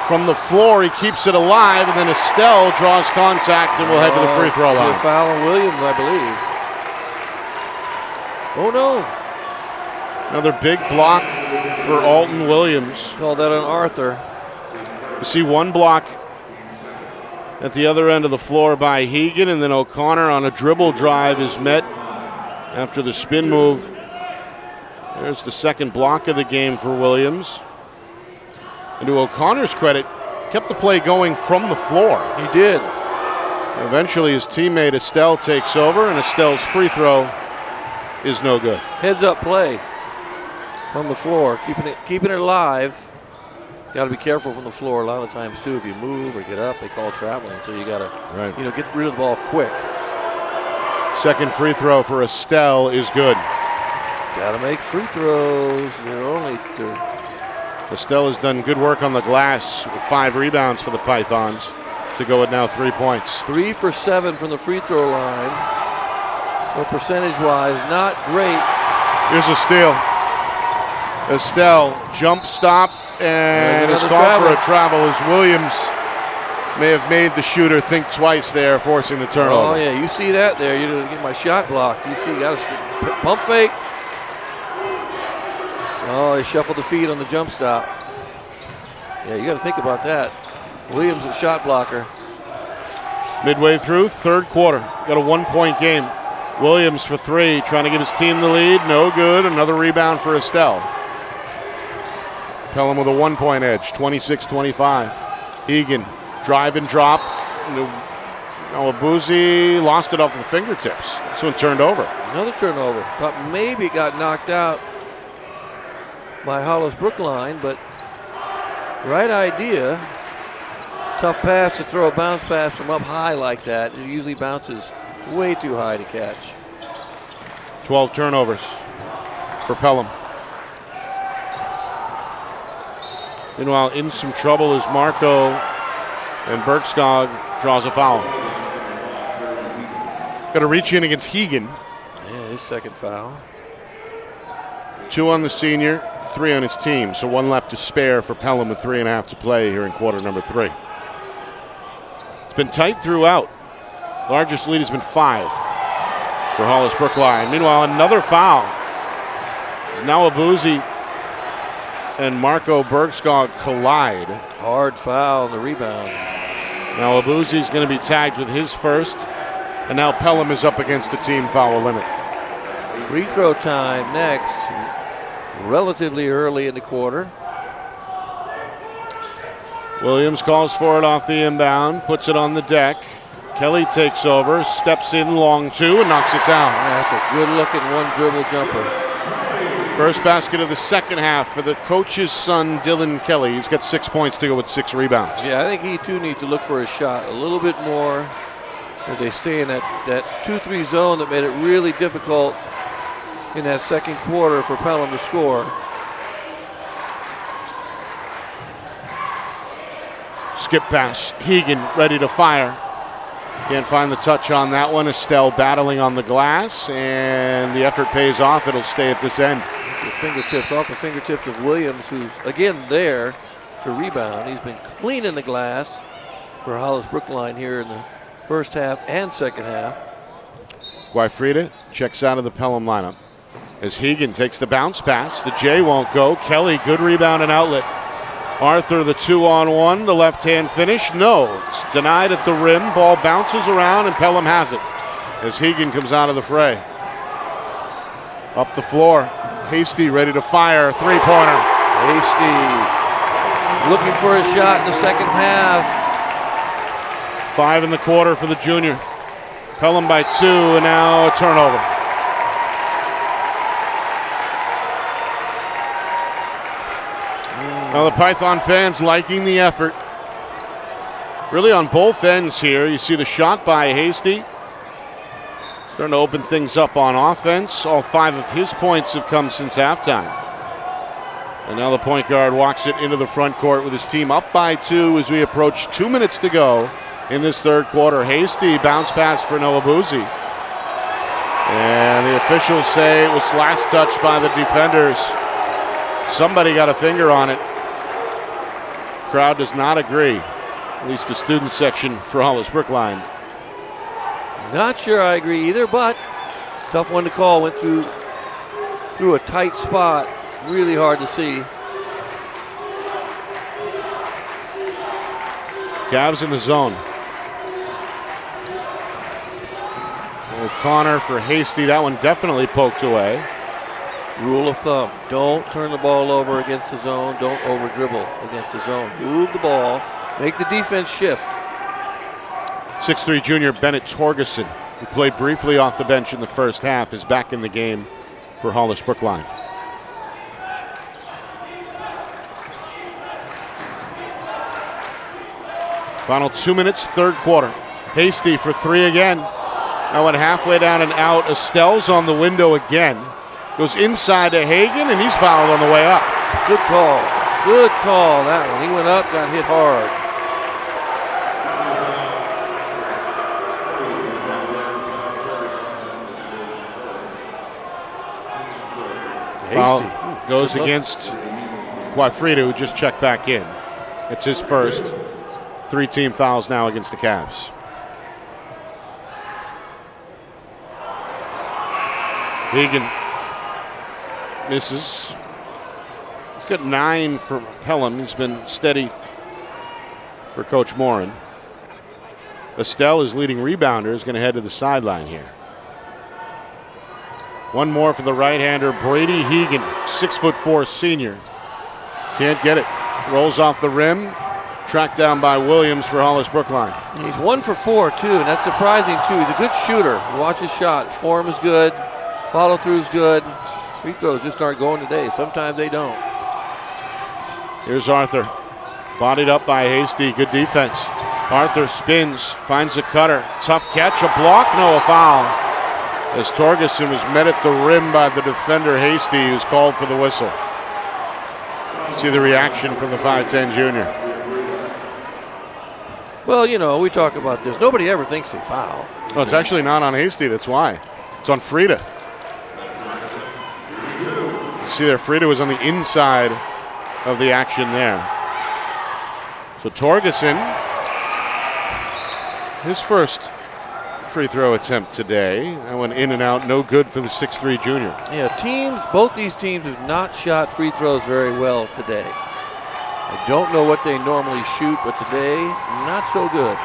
From the floor, he keeps it alive, and then Estelle draws contact and will head to the free throw line. Foul on Williams, I believe. Oh, no. Another big block for Alton Williams. Call that on Arthur. You see one block at the other end of the floor by Hegan, and then O'Connor on a dribble drive is met after the spin move. There's the second block of the game for Williams. And to O'Connor's credit, kept the play going from the floor. He did. Eventually his teammate Estelle takes over, and Estelle's free throw is no good. Heads up play from the floor, keeping it alive. Got to be careful from the floor a lot of times too. If you move or get up, they call traveling. So you got to, get rid of the ball quick. Second free throw for Estelle is good. Got to make free throws. Estelle has done good work on the glass with 5 rebounds for the Pythons to go at now 3 points. 3 for 7 from the free throw line. So percentage-wise, not great. Here's a steal. Estelle, jump stop, and it's called for a travel as Williams may have made the shooter think twice there, forcing the turnover. Oh, yeah, you see that there. You didn't get my shot blocked. You see, got a pump fake. Oh, he shuffled the feet on the jump stop. Yeah, you got to think about that. Williams, a shot blocker. Midway through, third quarter. Got a 1-point game. Williams for three, trying to give his team the lead. No good. Another rebound for Estelle. Pelham with a 1-point edge, 26-25. Egan, drive and drop. Abuzi lost it off the fingertips. This one turned over. Another turnover. Thought maybe it got knocked out by Hollis-Brookline, but right idea. Tough pass to throw a bounce pass from up high like that. It usually bounces way too high to catch. 12 turnovers for Pelham. Meanwhile, in some trouble is Marco, and Bergskog draws a foul. Got to reach in against Hegan. Yeah, his second foul. 2 on the senior, 3 on his team. So 1 left to spare for Pelham with 3.5 to play here in quarter number 3. It's been tight throughout. Largest lead has been 5 for Hollis-Brookline. Meanwhile, another foul. It's now Abuzi and Marco Bergskog collide. Hard foul on the rebound. Now Abuzi's going to be tagged with his first. And now Pelham is up against the team foul limit. Free throw time next. Relatively early in the quarter. Williams calls for it off the inbound, puts it on the deck. Kelly takes over, steps in long 2, and knocks it down. That's a good-looking one-dribble jumper. First basket of the second half for the coach's son, Dylan Kelly. He's got 6 points to go with 6 rebounds. Yeah, I think he, too, needs to look for a shot a little bit more as they stay in that 2-3 zone that made it really difficult in that second quarter for Pelham to score. Skip pass. Hegan ready to fire. Can't find the touch on that one. Estelle battling on the glass, and the effort pays off. It'll stay at this end. Off the fingertips of Williams, who's again there to rebound. He's been cleaning the glass for Hollis-Brookline here in the first half and second half. Guifrida checks out of the Pelham lineup as Hegan takes the bounce pass. The J won't go. Kelly, good rebound and outlet. Arthur, the 2-on-1, the left-hand finish. No, it's denied at the rim. Ball bounces around, and Pelham has it as Hegan comes out of the fray. Up the floor, Hasty ready to fire. Three-pointer. Hasty looking for a shot in the second half. 5 in the quarter for the junior. Pelham by 2, and now a turnover. Now the Python fans liking the effort. Really on both ends here. You see the shot by Hasty. Starting to open things up on offense. All 5 of his points have come since halftime. And now the point guard walks it into the front court with his team up by 2 as we approach 2 minutes to go in this third quarter. Hasty bounce pass for Noah Boozy. And the officials say it was last touch by the defenders. Somebody got a finger on it. Crowd does not agree. At least the student section for Hollis-Brookline. Not sure I agree either, but tough one to call. Went through a tight spot. Really hard to see. Cavs in the zone. O'Connor for Hasty. That one definitely poked away. Rule of thumb, don't turn the ball over against the zone. Don't over dribble against the zone. Move the ball. Make the defense shift. 6'3" junior Bennett Torgerson, who played briefly off the bench in the first half, is back in the game for Hollis-Brookline. Final 2 minutes, third quarter. Hasty for 3 again. Now went halfway down and out. Estelle's on the window again. Goes inside to Hagan, and he's fouled on the way up. Good call. Good call, that one. He went up, got hit hard. Foul goes against Guifrida, who just checked back in. It's his first. 3 team fouls now against the Cavs. Hagan misses. He's got 9 for Pelham. He's been steady for Coach Morin. Estelle is leading rebounder, is going to head to the sideline here. One more for the right-hander, Brady Hegan, 6'4" senior. Can't get it. Rolls off the rim. Tracked down by Williams for Hollis-Brookline. He's 1 for 4, too, and that's surprising, too. He's a good shooter. Watch his shot. Form is good. Follow-through is good. Free throws just aren't going today. Sometimes they don't. Here's Arthur. Bodied up by Hasty. Good defense. Arthur spins. Finds a cutter. Tough catch. A block. No, a foul. As Torgerson was met at the rim by the defender Hasty, who's called for the whistle. See the reaction from the 5'10" junior. Well, you know, we talk about this. Nobody ever thinks they foul. No, it's actually not on Hasty. That's why. It's on Frida. See there, Frida was on the inside of the action there. So Torgerson, his first free throw attempt today. That went in and out, no good for the 6'3" junior. Yeah, both these teams have not shot free throws very well today. I don't know what they normally shoot, but today, not so good.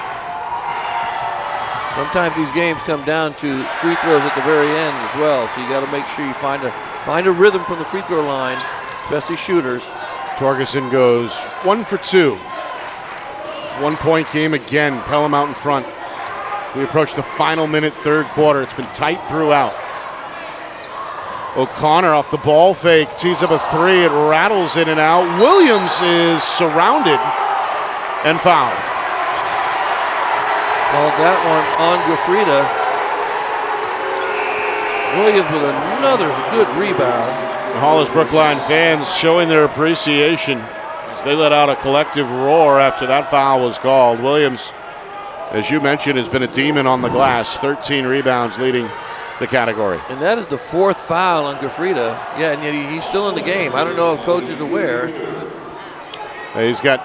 Sometimes these games come down to free throws at the very end as well, so you got to make sure you find a rhythm from the free throw line, especially shooters. Torgerson goes 1 for 2. 1 point game again, Pelham out in front. We approach the final minute, third quarter. It's been tight throughout. O'Connor off the ball fake, tees up a three. It rattles in and out. Williams is surrounded and fouled. Called that one on Gafrida. Williams with another good rebound. The Hollis-Brookline fans showing their appreciation as they let out a collective roar after that foul was called. Williams, as you mentioned, has been a demon on the glass. 13 rebounds leading the category. And that is the 4th foul on Gafrida. Yeah, and yet he's still in the game. I don't know if coach is aware. He's got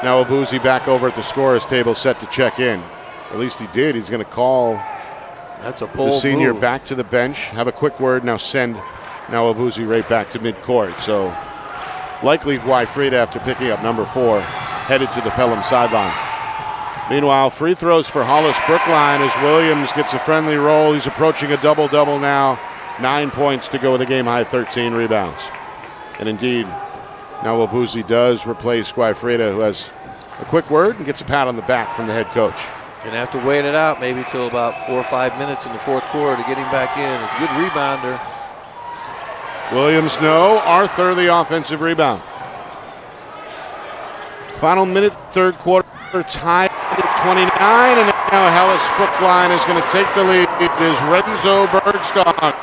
now Abuzi back over at the scorer's table set to check in. At least he did. He's going to call That's a bold the senior move. back to the bench. Have a quick word. Now send now Abuzi right back to midcourt. So likely Frida, after picking up number 4, headed to the Pelham sideline. Meanwhile, free throws for Hollis-Brookline as Williams gets a friendly roll. He's approaching a double-double now. 9 points to go with a game-high 13 rebounds. And indeed, now Abuzi does replace Frida, who has a quick word and gets a pat on the back from the head coach. Gonna have to wait it out maybe till about 4 or 5 minutes in the fourth quarter to get him back in. A good rebounder. Williams, no. Arthur, the offensive rebound. Final minute, third quarter, tied at 29, and now Hollis-Brookline is going to take the lead as Renzo Bergskog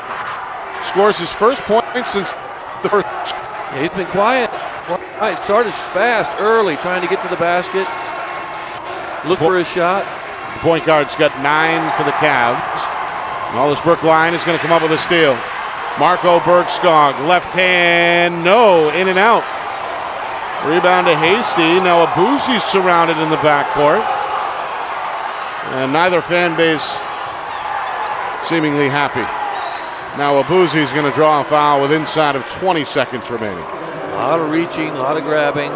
scores his first point since the first. Yeah, he's been quiet. He started fast early, trying to get to the basket. Look for his shot. The point guard's got 9 for the Cavs. Hollis-Brookline is going to come up with a steal. Marco Bergskog, left hand, no, in and out. Rebound to Hasty. Now Abuzi's surrounded in the backcourt. And neither fan base seemingly happy. Now Abuzi's going to draw a foul with inside of 20 seconds remaining. A lot of reaching, a lot of grabbing.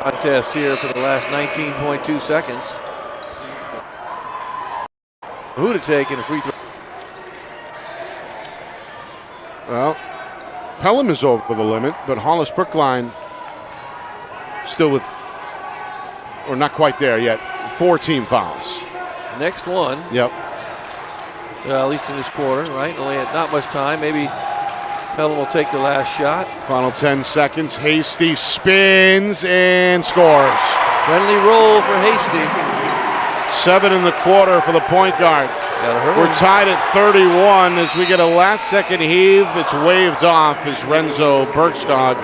Contest here for the last 19.2 seconds. Who to take in a free throw? Well, Pelham is over the limit, but Hollis-Brookline still with, or not quite there yet, 4 team fouls. Next one. Yep. At least in this quarter, right? Only had not much time. Maybe Pelham will take the last shot. Final 10 seconds. Hasty spins and scores. Friendly roll for Hasty. 7 in the quarter for the point guard. We're tied at 31 as we get a last-second heave. It's waved off as Renzo Bergskog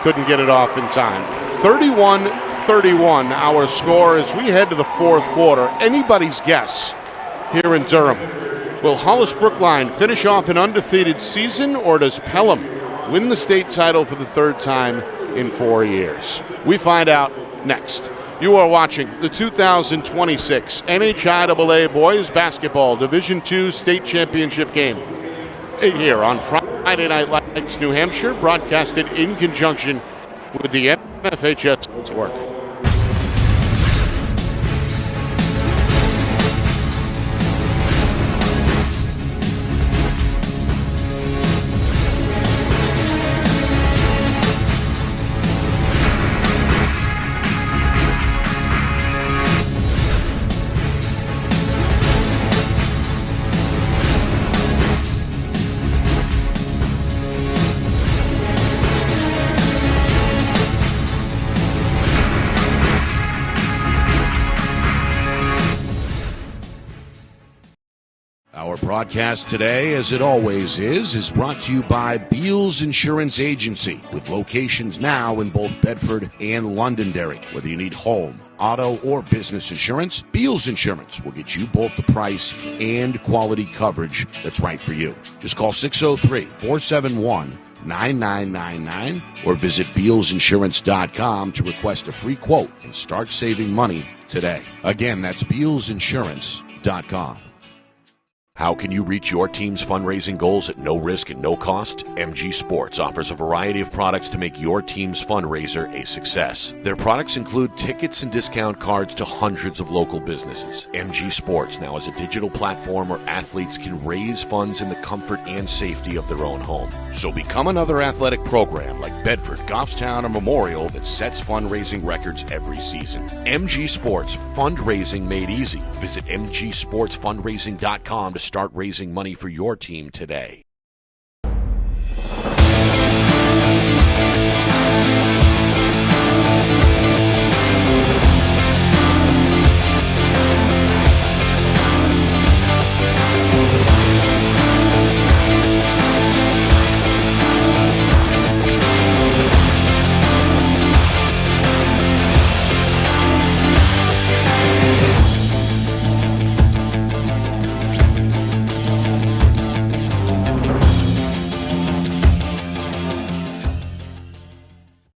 couldn't get it off in time. 31-31 our score as we head to the fourth quarter. Anybody's guess here in Durham. Will Hollis-Brookline finish off an undefeated season, or does Pelham win the state title for the 3rd time in 4 years? We find out next. You are watching the 2026 NHIAA Boys Basketball Division II State Championship game here on Friday Night Lights, New Hampshire, broadcasted in conjunction with the NFHS Network. broadcast today, as it always is brought to you by Beals Insurance Agency, with locations now in both Bedford and Londonderry. Whether you need home, auto, or business insurance, Beals Insurance will get you both the price and quality coverage that's right for you. Just call 603-471-9999 or visit BealsInsurance.com to request a free quote and start saving money today. Again, that's BealsInsurance.com. How can you reach your team's fundraising goals at no risk and no cost? MG Sports offers a variety of products to make your team's fundraiser a success. Their products include tickets and discount cards to hundreds of local businesses. MG Sports now has a digital platform where athletes can raise funds in the comfort and safety of their own home. So become another athletic program like Bedford, Goffstown, or Memorial that sets fundraising records every season. MG Sports, fundraising made easy. Visit mgsportsfundraising.com to start raising money for your team today.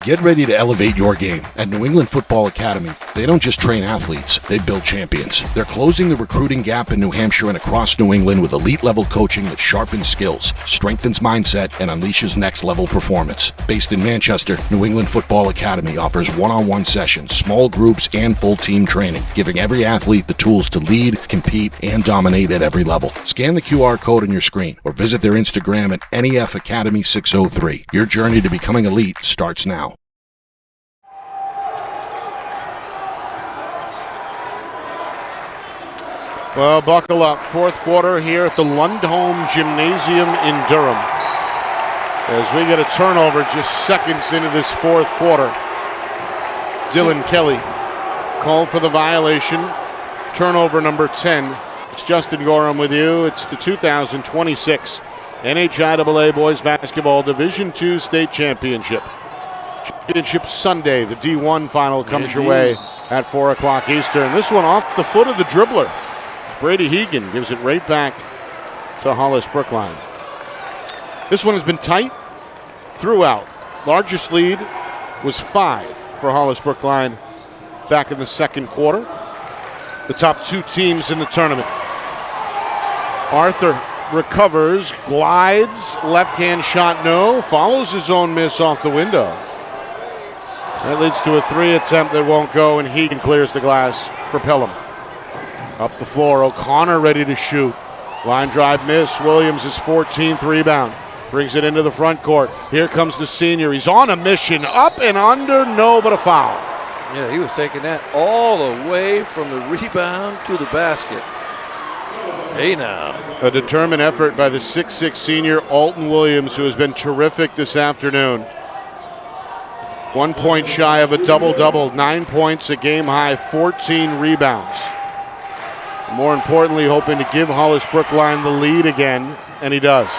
Get ready to elevate your game. At New England Football Academy, they don't just train athletes, they build champions. They're closing the recruiting gap in New Hampshire and across New England with elite-level coaching that sharpens skills, strengthens mindset, and unleashes next-level performance. Based in Manchester, New England Football Academy offers one-on-one sessions, small groups, and full-team training, giving every athlete the tools to lead, compete, and dominate at every level. Scan the QR code on your screen or visit their Instagram at NEF Academy 603. Your journey to becoming elite starts now. Well, buckle up. Fourth quarter here at the Lundholm Gymnasium in Durham. As we get a turnover just seconds into this fourth quarter. Dylan Kelly called for the violation. Turnover number 10. It's Justin Gorham with you. It's the 2026 NHIAA Boys Basketball Division II State Championship. Championship Sunday. The D1 final comes your way at 4 o'clock Eastern. This one off the foot of the dribbler. Brady Hegan gives it right back to Hollis-Brookline. This one has been tight throughout. Largest lead was 5 for Hollis-Brookline back in the second quarter. The top two teams in the tournament. Arthur recovers, glides, left-hand shot no, follows his own miss off the window. That leads to a 3 attempt that won't go, and Hegan clears the glass for Pelham. Up the floor, O'Connor ready to shoot. Line drive miss. Williams' 14th rebound. Brings it into the front court. Here comes the senior. He's on a mission. Up and under, no, but a foul. Yeah, he was taking that all the way from the rebound to the basket. Hey now. A determined effort by the 6'6 senior Alton Williams, who has been terrific this afternoon. 1 point shy of a double-double. 9 points, a game high, 14 rebounds. More importantly, hoping to give Hollis-Brookline the lead again, and he does.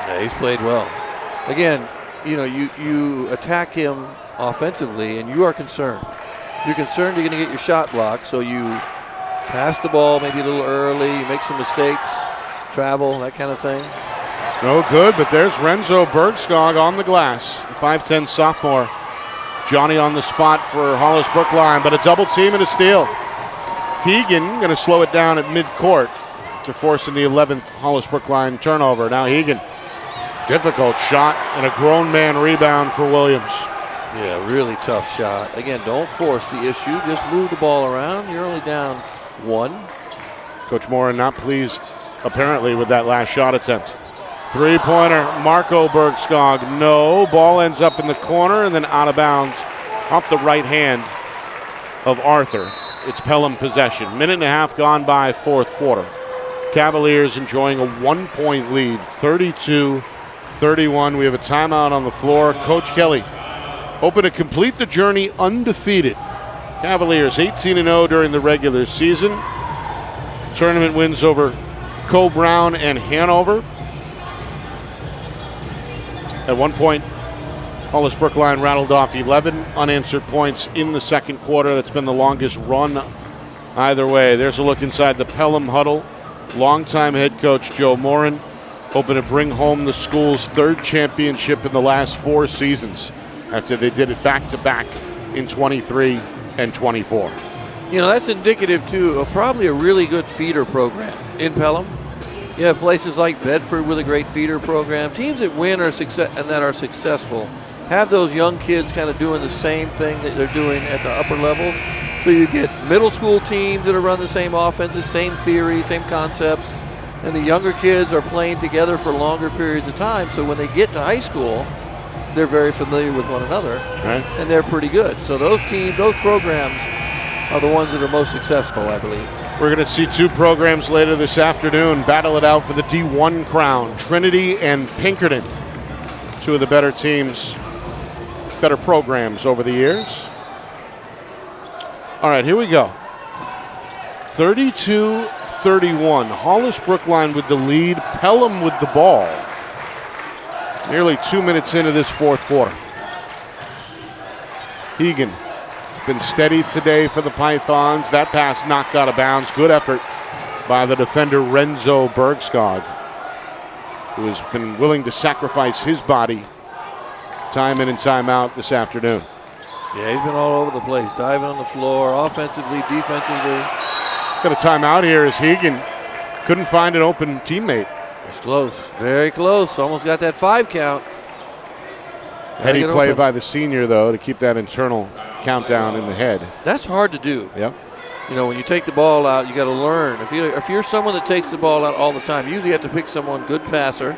Yeah, he's played well. Again, you know, you attack him offensively, and you are concerned. You're concerned you're going to get your shot blocked, so you pass the ball maybe a little early, you make some mistakes, travel, that kind of thing. No good, but there's Renzo Bergskog on the glass, the 5'10 sophomore. Johnny on the spot for Hollis-Brookline, but a double team and a steal. Hegan going to slow it down at midcourt to force in the 11th Hollis-Brookline turnover. Now Hegan, difficult shot and a grown man rebound for Williams. Yeah, really tough shot. Again, don't force the issue. Just move the ball around. You're only down 1. Coach Moran not pleased, apparently, with that last shot attempt. Three-pointer, Marco Bergskog, no. Ball ends up in the corner and then out of bounds off the right hand of Arthur. It's Pelham possession. Minute and a half gone by, fourth quarter. Cavaliers enjoying a 1 point lead, 32-31. We have a timeout on the floor. Coach Kelly hoping to complete the journey undefeated. Cavaliers 18-0 during the regular season. Tournament wins over Co-Brown and Hanover. At one point, Hollis-Brookline rattled off 11 unanswered points in the second quarter. That's been the longest run either way. There's a look inside the Pelham huddle. Longtime head coach Joe Morin hoping to bring home the school's third championship in the last 4 seasons after they did it back-to-back in 23 and 24. You know, that's indicative, too, of probably a really good feeder program in Pelham. You have places like Bedford with a great feeder program. Teams that win and that are successful have those young kids kind of doing the same thing that they're doing at the upper levels. So you get middle school teams that are run the same offenses, same theory, same concepts, and the younger kids are playing together for longer periods of time. So when they get to high school, they're very familiar with one another, right, and they're pretty good. So those teams, those programs are the ones that are most successful, I believe. We're going to see 2 programs later this afternoon battle it out for the D1 crown. Trinity and Pinkerton, 2 of the better teams, better programs over the years. All right, here we go. 32-31. Hollis-Brookline with the lead. Pelham with the ball. Nearly 2 minutes into this fourth quarter. Hegan been steady today for the Pythons. That pass knocked out of bounds. Good effort by the defender Renzo Bergskog, who has been willing to sacrifice his body time in and time out this afternoon. Yeah, he's been all over the place, diving on the floor, offensively, defensively. Got a timeout here as Hegan couldn't find an open teammate. It's close, very close. Almost got that 5 count. Heady play by the senior, though, to keep that internal countdown in the head. That's hard to do. Yep. You know, when you take the ball out, you got to learn. If you're someone that takes the ball out all the time, you usually have to pick someone good passer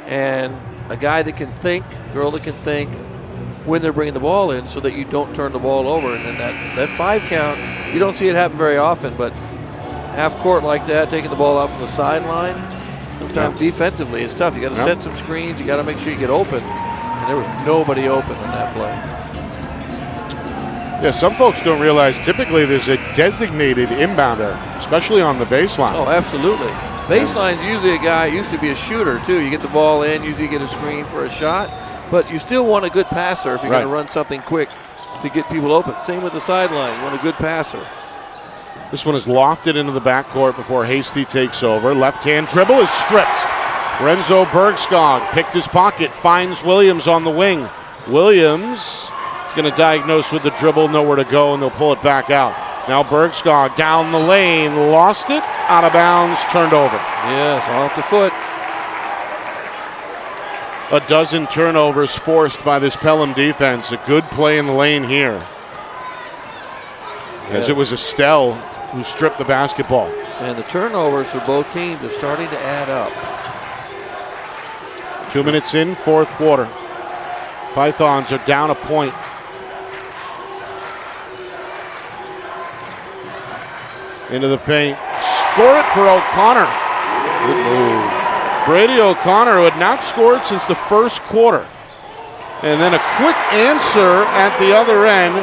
and a guy that can think, girl that can think when they're bringing the ball in, so that you don't turn the ball over. And then that 5 count, you don't see it happen very often, but half court like that, taking the ball out from the sideline, sometimes defensively it's tough. You got to set some screens. You got to make sure you get open. And there was nobody open in that play. Yeah, some folks don't realize typically there's a designated inbounder, especially on the baseline. Oh, absolutely. Baseline's usually a guy, used to be a shooter too. You get the ball in, usually get a screen for a shot, but you still want a good passer if you're going to run something quick to get people open. Same with the sideline, you want a good passer. This one is lofted into the backcourt before Hasty takes over. Left-hand dribble is stripped. Renzo Bergskog picked his pocket, finds Williams on the wing. Williams is going to diagnose with the dribble, nowhere to go, and they'll pull it back out. Now Bergskog down the lane, lost it, out of bounds, turned over. Yes, off the foot. A dozen turnovers forced by this Pelham defense. A good play in the lane here. As it was Estelle who stripped the basketball. And the turnovers for both teams are starting to add up. 2 minutes in, fourth quarter. Pythons are down a point. Into the paint. Score it for O'Connor. Good move. Brady O'Connor, who had not scored since the first quarter. And then a quick answer at the other end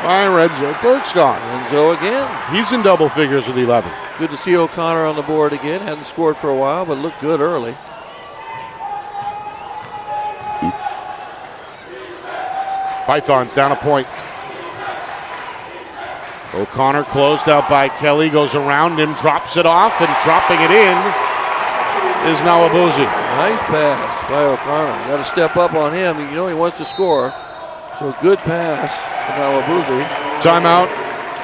by Renzo Bergskog. Renzo again. He's in double figures with 11. Good to see O'Connor on the board again. Hadn't scored for a while, but looked good early. Pythons down a point. O'Connor closed out by Kelly, goes around him, drops it off, and dropping it in is Nawabuzi. Nice pass by O'Connor. You got to step up on him. You know he wants to score. So good pass to Nawabuzi. Timeout.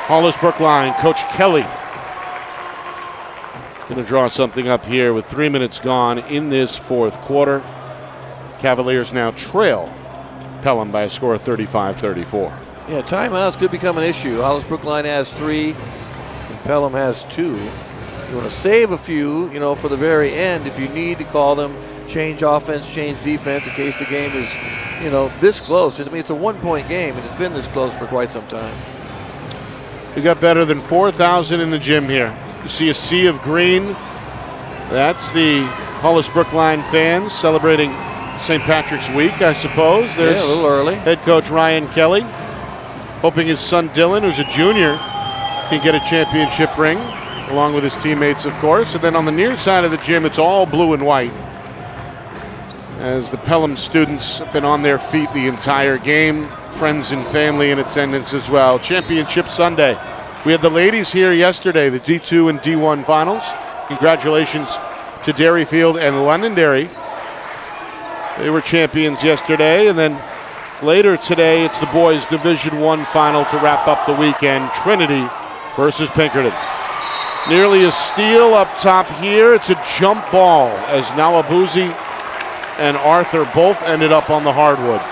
Hollis-Brookline. Coach Kelly going to draw something up here with 3 minutes gone in this fourth quarter. Cavaliers now trail Pelham by a score of 35-34. Yeah, timeouts could become an issue. Hollis-Brookline has 3, and Pelham has 2. You want to save a few, for the very end if you need to call them, change offense, change defense in case the game is, this close. I mean, it's a 1-point game, and it's been this close for quite some time. We got better than 4,000 in the gym here. You see a sea of green. That's the Hollis-Brookline fans celebrating St. Patrick's Week, I suppose. There's a little early. Head coach Ryan Kelly, hoping his son Dylan, who's a junior, can get a championship ring. along with his teammates, of course. And then on the near side of the gym, it's all blue and white, as the Pelham students have been on their feet the entire game. Friends and family in attendance as well. Championship Sunday. We had the ladies here yesterday, the D2 and D1 finals. Congratulations to Derryfield and Londonderry. They were champions yesterday, and then later today it's the boys Division I final to wrap up the weekend. Trinity versus Pinkerton. Nearly a steal up top here. It's a jump ball as Nawabuzi and Arthur both ended up on the hardwood.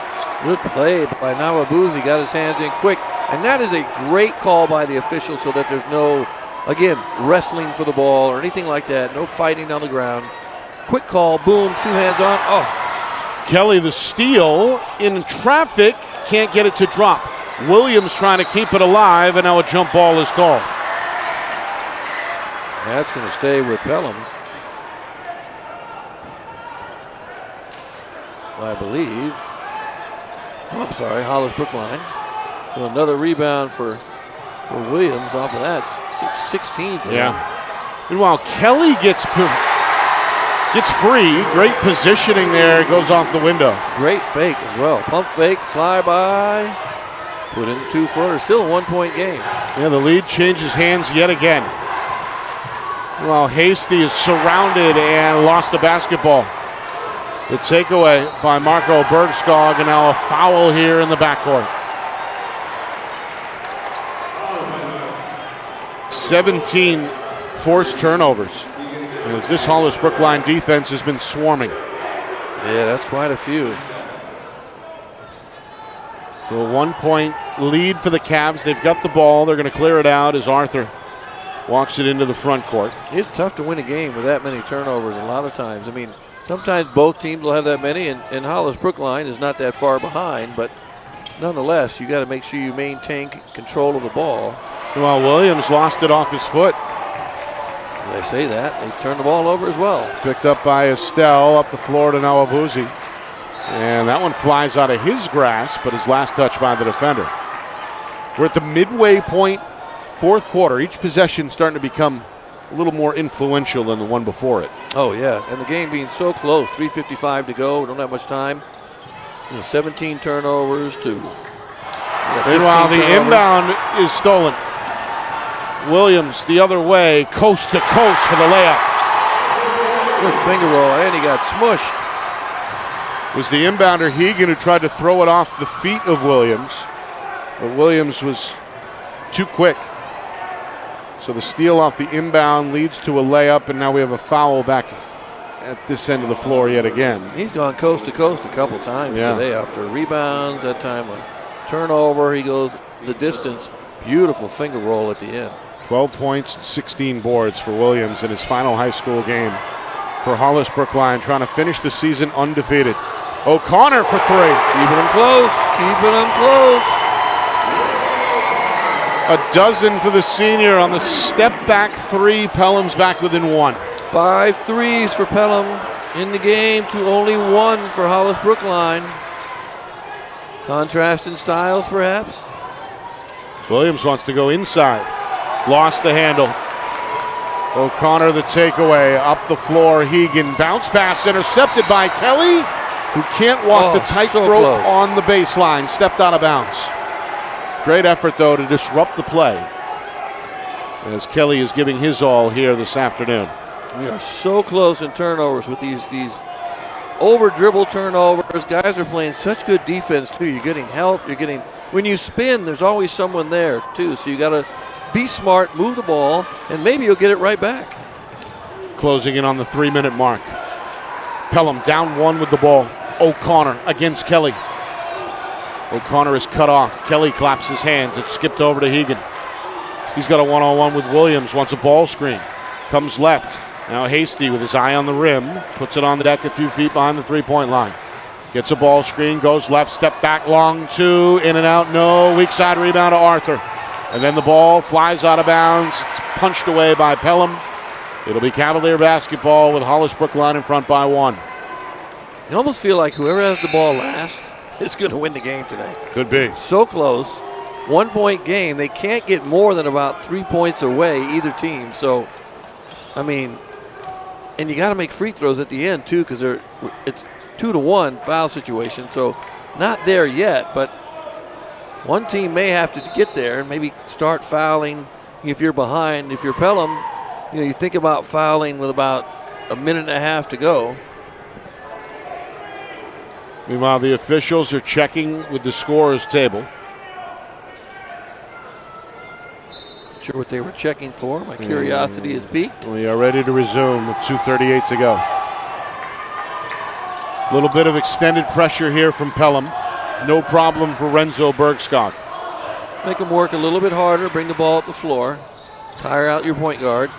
Good play by Nawabuzi, got his hands in quick. And that is a great call by the officials so that there's no, again, wrestling for the ball or anything like that. No fighting on the ground. Quick call, boom, 2 hands on. Oh. Kelly the steal in traffic, can't get it to drop. Williams trying to keep it alive, and now a jump ball is called. That's going to stay with Pelham, I believe. Oh, I'm sorry, Hollis-Brookline. So another rebound for Williams off of that. 16 for him. Meanwhile, Kelly gets free. Great positioning there. Goes off the window. Great fake as well. Pump fake, fly by. Put in 2 footers. Still a 1-point game. Yeah, the lead changes hands yet again. Well, Hasty is surrounded and lost the basketball. The takeaway by Marco Bergskog, and now a foul here in the backcourt. 17 forced turnovers. As this Hollis-Brookline defense has been swarming. Yeah, that's quite a few. So a 1-point lead for the Cavs. They've got the ball. They're going to clear it out as Arthur walks it into the front court. It's tough to win a game with that many turnovers a lot of times. I mean, sometimes both teams will have that many, and Hollis-Brookline is not that far behind, but nonetheless, you got to make sure you maintain control of the ball. Well, Williams lost it off his foot. They say that. They turned the ball over as well. Picked up by Estelle, up the floor to Nawabuzi. And that one flies out of his grasp, but his last touch by the defender. We're at the midway point, fourth quarter. Each possession starting to become a little more influential than the one before it. Oh, yeah. And the game being so close, 3:55 to go. We don't have much time. 17 turnovers to. Meanwhile, the inbound is stolen. Williams the other way, coast to coast for the layup. Good finger roll, and he got smushed. It was the inbounder Hegan who tried to throw it off the feet of Williams, but Williams was too quick. So the steal off the inbound leads to a layup, and now we have a foul back at this end of the floor yet again. He's gone coast to coast a couple times today after rebounds, that time a turnover. He goes the distance. Beautiful finger roll at the end. 12 points and 16 boards for Williams in his final high school game for Hollis-Brookline, trying to finish the season undefeated. O'Connor for 3. Keeping them close. Keeping them close. A dozen for the senior on the step back 3. Pelham's back within 1. 5 threes for Pelham in the game to only 1 for Hollis-Brookline. Contrast in styles, perhaps. Williams wants to go inside. Lost the handle. O'Connor the takeaway. Up the floor. Hegan. Bounce pass intercepted by Kelly, who can't walk the tightrope on the baseline. Stepped out of bounds. Great effort, though, to disrupt the play, as Kelly is giving his all here this afternoon. We are so close in turnovers with these over-dribble turnovers. Guys are playing such good defense, too. You're getting help. When you spin, there's always someone there, too. So you got to be smart, move the ball, and maybe you'll get it right back. Closing in on the 3-minute mark. Pelham down 1 with the ball. O'Connor against Kelly. O'Connor is cut off. Kelly claps his hands. It's skipped over to Hegan. He's got a one-on-one with Williams. Wants a ball screen. Comes left. Now Hasty with his eye on the rim. Puts it on the deck a few feet behind the three-point line. Gets a ball screen. Goes left. Step back long 2. In and out. No. Weak side rebound to Arthur. And then the ball flies out of bounds. It's punched away by Pelham. It'll be Cavalier basketball with Hollis-Brookline in front by 1. You almost feel like whoever has the ball last is going to win the game today. Could be. So close. 1-point game. They can't get more than about 3 points away, either team. So, I mean, and you got to make free throws at the end, too, because it's 2-1 foul situation. So, not there yet, but one team may have to get there and maybe start fouling if you're behind. If you're Pelham, you think about fouling with about a minute and a half to go. Meanwhile, the officials are checking with the scorer's table. Not sure what they were checking for. My curiosity is piqued. We are ready to resume with 2:38 to go. A little bit of extended pressure here from Pelham. No problem for Renzo Bergskog. Make them work a little bit harder, bring the ball up the floor, tire out your point guard.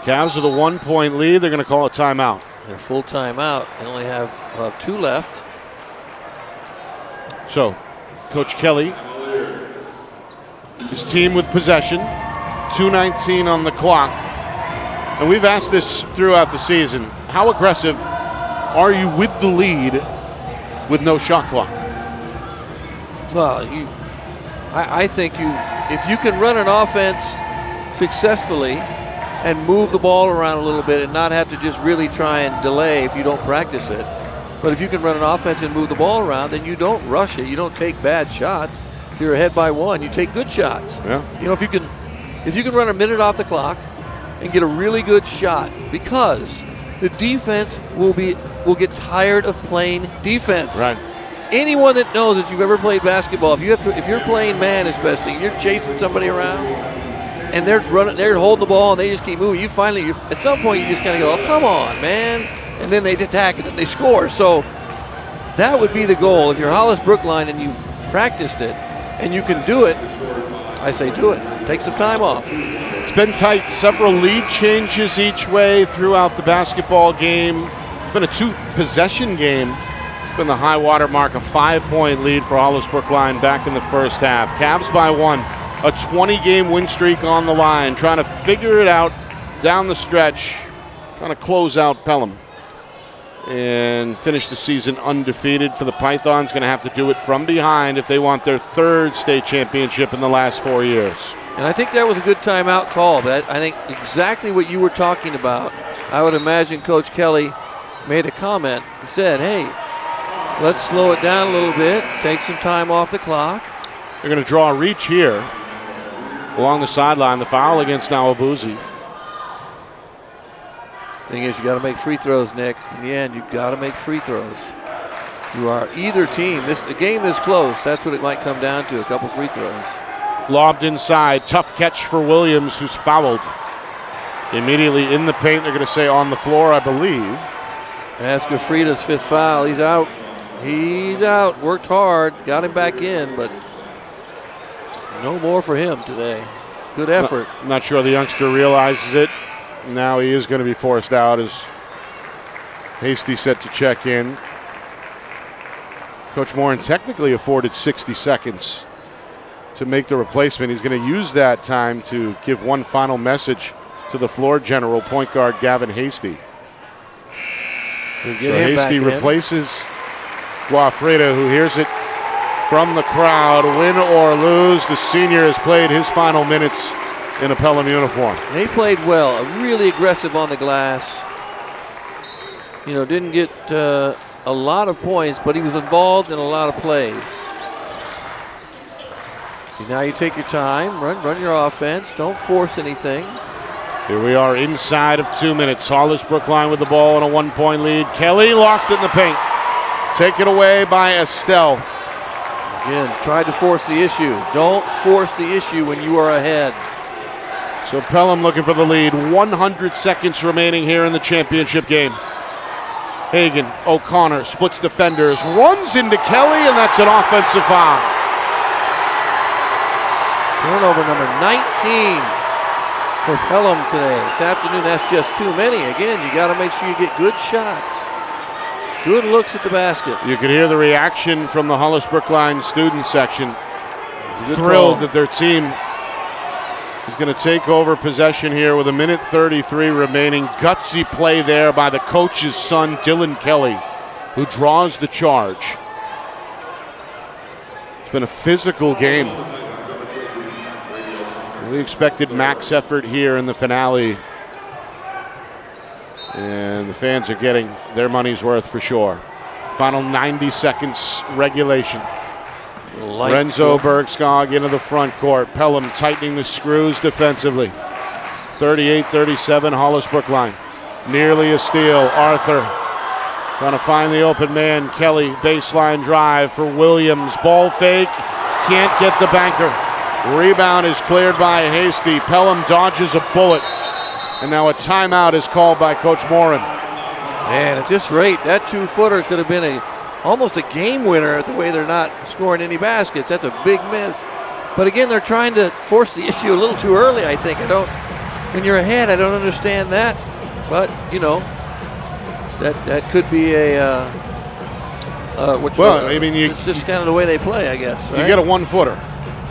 Cavs with a 1-point lead. They're going to call a timeout. They're full timeout. They only have 2 left. So, Coach Kelly, his team with possession, 2:19 on the clock. And we've asked this throughout the season. How aggressive are you with the lead with no shot clock? Well, I think if you can run an offense successfully and move the ball around a little bit and not have to just really try and delay if you don't practice it. But if you can run an offense and move the ball around, then you don't rush it. You don't take bad shots. If you're ahead by 1, you take good shots. Yeah. If you can run a minute off the clock and get a really good shot, because the defense will get tired of playing defense. Right. Anyone that knows that you've ever played basketball, if you're playing man especially, and you're chasing somebody around, and they're holding the ball and they just keep moving, at some point you just kind of go, oh, come on, man. And then they attack it and they score. So that would be the goal. If you're Hollis-Brookline and you've practiced it and you can do it, I say do it. Take some time off. It's been tight. Several lead changes each way throughout the basketball game. It's been a 2-possession game. It's been the high water mark, a 5-point lead for Hollis-Brookline back in the first half. Cavs by 1. A 20-game win streak on the line, trying to figure it out down the stretch, trying to close out Pelham and finish the season undefeated. For the Pythons, going to have to do it from behind if they want their 3rd state championship in the last 4 years. And I think that was a good timeout call. But I think exactly what you were talking about. I would imagine Coach Kelly made a comment and said, hey, let's slow it down a little bit, take some time off the clock. They're going to draw a reach here along the sideline. The foul against Nawabuzi. Thing is, you got to make free throws, Nick. In the end, you've got to make free throws. You are either team. A game this close, that's what it might come down to, a couple free throws. Lobbed inside. Tough catch for Williams, who's fouled. Immediately in the paint, they're going to say on the floor, I believe. That's Gafrida's 5th foul. He's out. He's out. Worked hard. Got him back in, but no more for him today. Good effort. Not sure the youngster realizes it. Now he is going to be forced out as Hasty set to check in. Coach Morin technically afforded 60 seconds to make the replacement. He's going to use that time to give one final message to the floor general, point guard Gavin Hasty. So Hasty replaces Guafreda, who hears it from the crowd. Win or lose, the senior has played his final minutes in a Pelham uniform. And he played well, really aggressive on the glass. Didn't get a lot of points, but he was involved in a lot of plays. Now you take your time, run your offense, don't force anything. Here we are inside of 2 minutes. Hollis-Brookline with the ball and a 1-point lead. Kelly lost it in the paint. Taken away by Estelle. Again, tried to force the issue. Don't force the issue when you are ahead. So Pelham looking for the lead. 100 seconds remaining here in the championship game. Hagan, O'Connor splits defenders, runs into Kelly, and that's an offensive foul. Turnover number 19 for Pelham today. This afternoon, that's just too many. Again, you got to make sure you get good shots. Good looks at the basket. You could hear the reaction from the Hollis-Brookline student section. Thrilled that their team is going to take over possession here with 1:33 remaining. Gutsy play there by the coach's son, Dylan Kelly, who draws the charge. It's been a physical game. We expected max effort here in the finale. And the fans are getting their money's worth for sure. Final 90 seconds regulation. Renzo Bergskog into the front court. Pelham tightening the screws defensively. 38-37, Hollis-Brookline. Nearly a steal. Arthur trying to find the open man. Kelly, baseline drive for Williams. Ball fake. Can't get the banker. Rebound is cleared by Hasty. Pelham dodges a bullet. And now a timeout is called by Coach Morin. Man, at this rate, that 2-footer could have been almost a game winner the way they're not scoring any baskets. That's a big miss. But again, they're trying to force the issue a little too early, I think. When you're ahead, I don't understand that. But, that could be it's just kind of the way they play, I guess. Right? You get a 1-footer.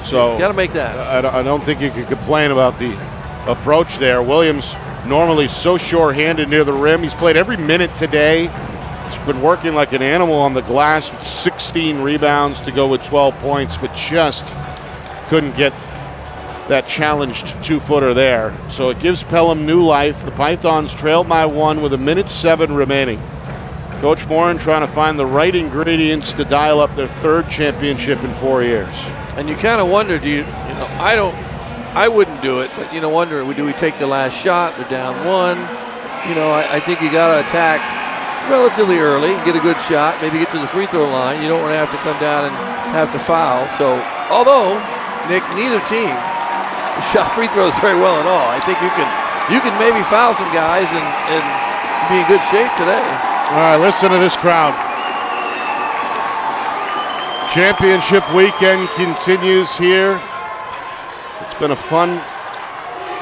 So got to make that. I don't think you can complain about the approach there. Williams normally so sure-handed near the rim. He's played every minute today. He's been working like an animal on the glass with 16 rebounds to go with 12 points, but just couldn't get that challenged 2-footer there. So it gives Pelham new life. The Pythons trailed by 1 with 1:07 remaining. Coach Morin trying to find the right ingredients to dial up their 3rd championship in 4 years. And you kind of wonder, I wouldn't do it, but wonder, do we take the last shot? They're down 1. I think you got to attack relatively early, get a good shot, maybe get to the free throw line. You don't want to have to come down and have to foul. So, although, Nick, neither team shot free throws very well at all. I think you can maybe foul some guys and be in good shape today. All right, listen to this crowd. Championship weekend continues here. It's been a fun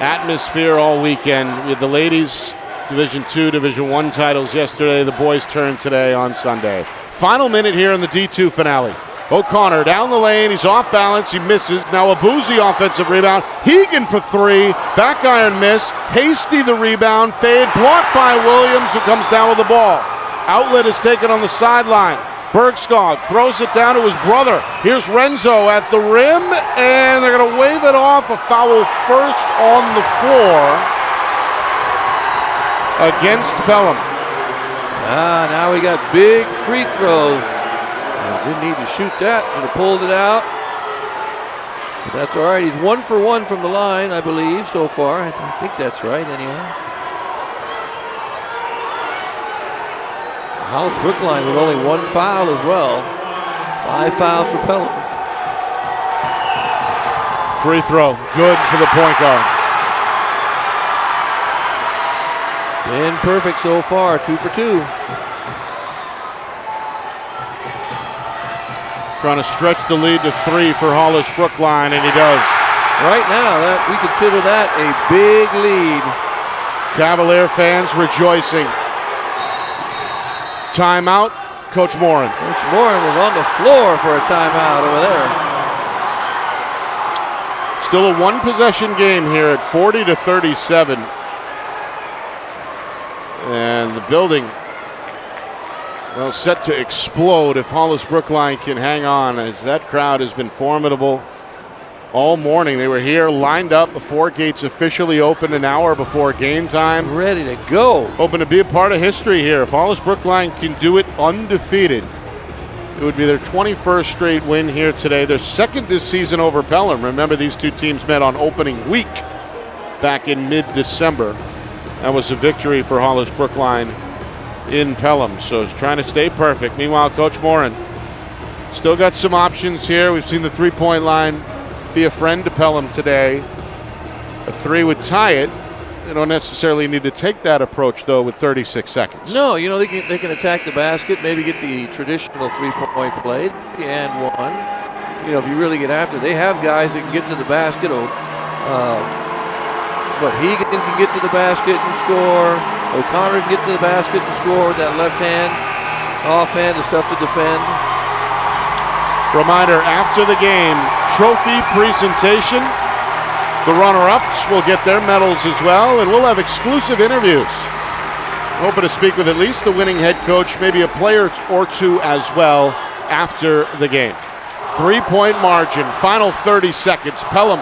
atmosphere all weekend. We had the ladies' Division II, Division I titles yesterday. The boys' turn today on Sunday. Final minute here in the D2 finale. O'Connor down the lane. He's off balance. He misses. Now a Boozy offensive rebound. Hegan for 3. Back iron miss. Hasty the rebound. Fade blocked by Williams, who comes down with the ball. Outlet is taken on the sideline. Bergskog throws it down to his brother. Here's Renzo at the rim, and they're going to wave it off. A foul first on the floor against Pelham. Now we got big free throws. Didn't need to shoot that. Could have pulled it out. But that's all right. He's 1 for 1 from the line, I believe, so far. I think that's right, anyway. Hollis-Brookline with only 1 foul as well. 5 fouls for Pelham. Free throw. Good for the point guard. Been perfect so far. 2 for 2. Trying to stretch the lead to 3 for Hollis-Brookline, and he does. Right now, we consider that a big lead. Cavalier fans rejoicing. Timeout, Coach Morin. Coach Morin was on the floor for a timeout over there. Still a 1-possession game here at 40-37. And the building, set to explode if Hollis-Brookline can hang on, as that crowd has been formidable all morning. They were here lined up before gates officially opened an hour before game time. Ready to go. Hoping to be a part of history here. If Hollis-Brookline can do it undefeated, it would be their 21st straight win here today. Their 2nd this season over Pelham. Remember, these two teams met on opening week back in mid-December. That was a victory for Hollis-Brookline in Pelham. So he's trying to stay perfect. Meanwhile, Coach Morin still got some options here. We've seen the 3-point line be a friend to Pelham today. A 3 would tie it. They don't necessarily need to take that approach, though, with 36 seconds. No, they can attack the basket, maybe get the traditional 3-point play, and 1. If you really get after it, they have guys that can get to the basket. Hegan can get to the basket and score. O'Connor can get to the basket and score with that left hand. Offhand is tough to defend. Reminder, after the game, trophy presentation. The runner-ups will get their medals as well, and we'll have exclusive interviews. Hoping to speak with at least the winning head coach, maybe a player or two as well after the game. 3-point margin. Final 30 seconds. Pelham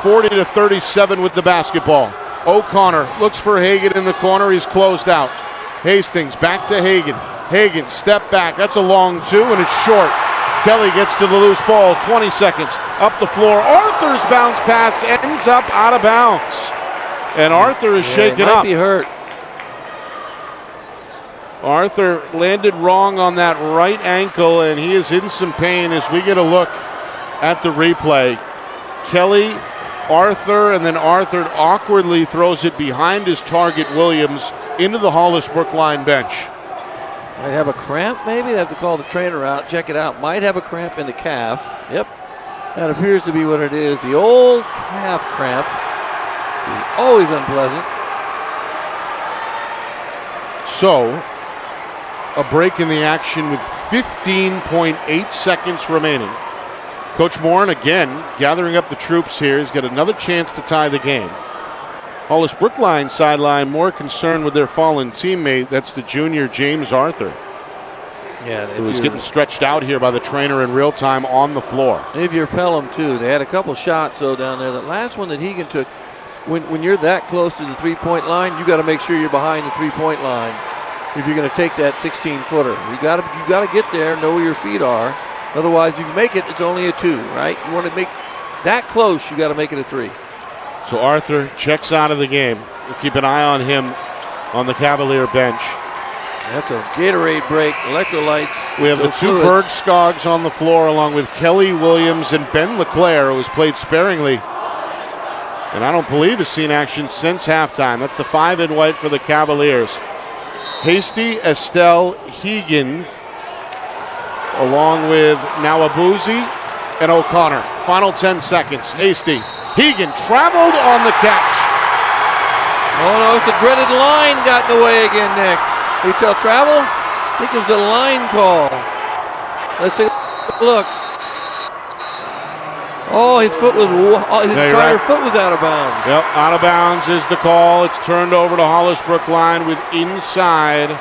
40-37 with the basketball. O'Connor looks for Hagan in the corner. He's closed out. Hastings back to Hagan. Hagan, step back. That's a long two, and it's short. Kelly gets to the loose ball. 20 seconds. Up the floor. Arthur's bounce pass ends up out of bounds. And Arthur is shaken up. Might be hurt. Arthur landed wrong on that right ankle, and he is in some pain as we get a look at the replay. Kelly, Arthur, and then Arthur awkwardly throws it behind his target, Williams, into the Hollis-Brookline bench. Might have a cramp, maybe? They have to call the trainer out, check it out. Might have a cramp in the calf. Yep, that appears to be what it is. The old calf cramp is always unpleasant. So, a break in the action with 15.8 seconds remaining. Coach Morin again gathering up the troops here. He's got another chance to tie the game. Hollis-Brookline sideline more concerned with their fallen teammate. That's the junior James Arthur. Yeah, who was getting stretched out here by the trainer in real time on the floor. If you're Pelham too, they had a couple shots though down there. That last one that Hegan took, when you're that close to the 3-point line, you got to make sure you're behind the 3-point line. If you're going to take that 16-footer, you got to get there, know where your feet are. Otherwise, if you make it, it's only a 2, right? You want to make that close, you got to make it a 3. So Arthur checks out of the game. We'll keep an eye on him on the Cavalier bench. That's a Gatorade break, electrolytes. We have the two Bergskogs on the floor along with Kelly Williams and Ben LeClaire, who has played sparingly. And I don't believe has seen action since halftime. That's the 5 in white for the Cavaliers. Hasty, Estelle, Hegan, along with Nawabuzi and O'Connor. Final 10 seconds. Hasty. Hegan traveled on the catch. Oh no, it's the dreaded line got in the way again, Nick. You tell travel? I think it was the line call. Let's take a look. Oh, his foot was, his entire foot was out of bounds. Yep, out of bounds is the call. It's turned over to Hollis-Brookline with inside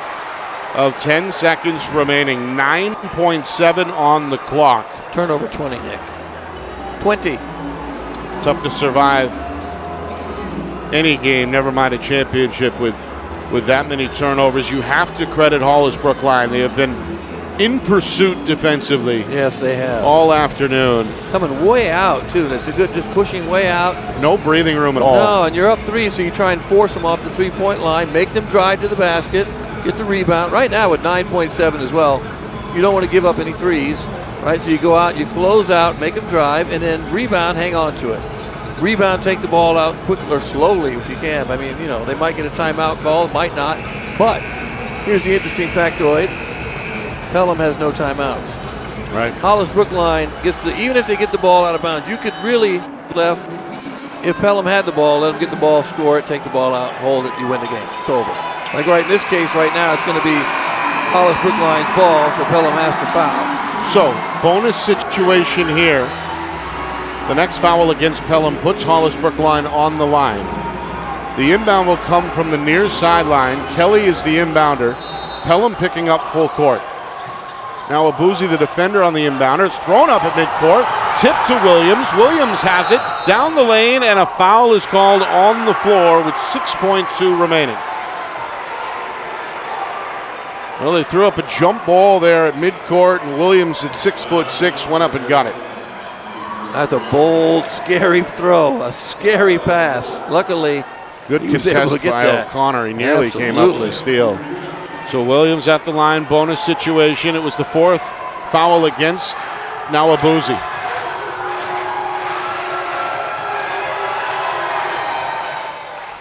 of 10 seconds remaining. 9.7 on the clock. Turnover 20, Nick. 20. Tough to survive any game, never mind a championship with that many turnovers. You have to credit Hollis-Brookline. They have been in pursuit defensively. Yes, they have. All afternoon. Coming way out, too. That's a good, just pushing way out. No breathing room at all. No, and you're up 3, so you try and force them off the 3-point line, make them drive to the basket, get the rebound. Right now with 9.7 as well, you don't want to give up any threes, right? So you go out, you close out, make them drive, and then rebound, hang on to it. Rebound, take the ball out quickly or slowly if you can. I mean, they might get a timeout call, might not. But here's the interesting factoid. Pelham has no timeouts. Right. Hollis-Brookline gets even if they get the ball out of bounds, you could really left. If Pelham had the ball, let them get the ball, score it, take the ball out, hold it, you win the game. It's over. Like right in this case right now, it's going to be Hollis-Brookline's ball, so Pelham has to foul. So, bonus situation here. The next foul against Pelham puts Hollis-Brookline on the line. The inbound will come from the near sideline. Kelly is the inbounder. Pelham picking up full court. Now Abuzi, the defender on the inbounder. It's thrown up at midcourt. Tip to Williams. Williams has it down the lane, and a foul is called on the floor with 6.2 remaining. Well, they threw up a jump ball there at midcourt, and Williams at 6'6" went up and got it. That's a bold, scary throw, a scary pass. Luckily, good contest by O'Connor. He nearly came up with a steal. So Williams at the line, bonus situation. It was the 4th foul against Nawabuzi.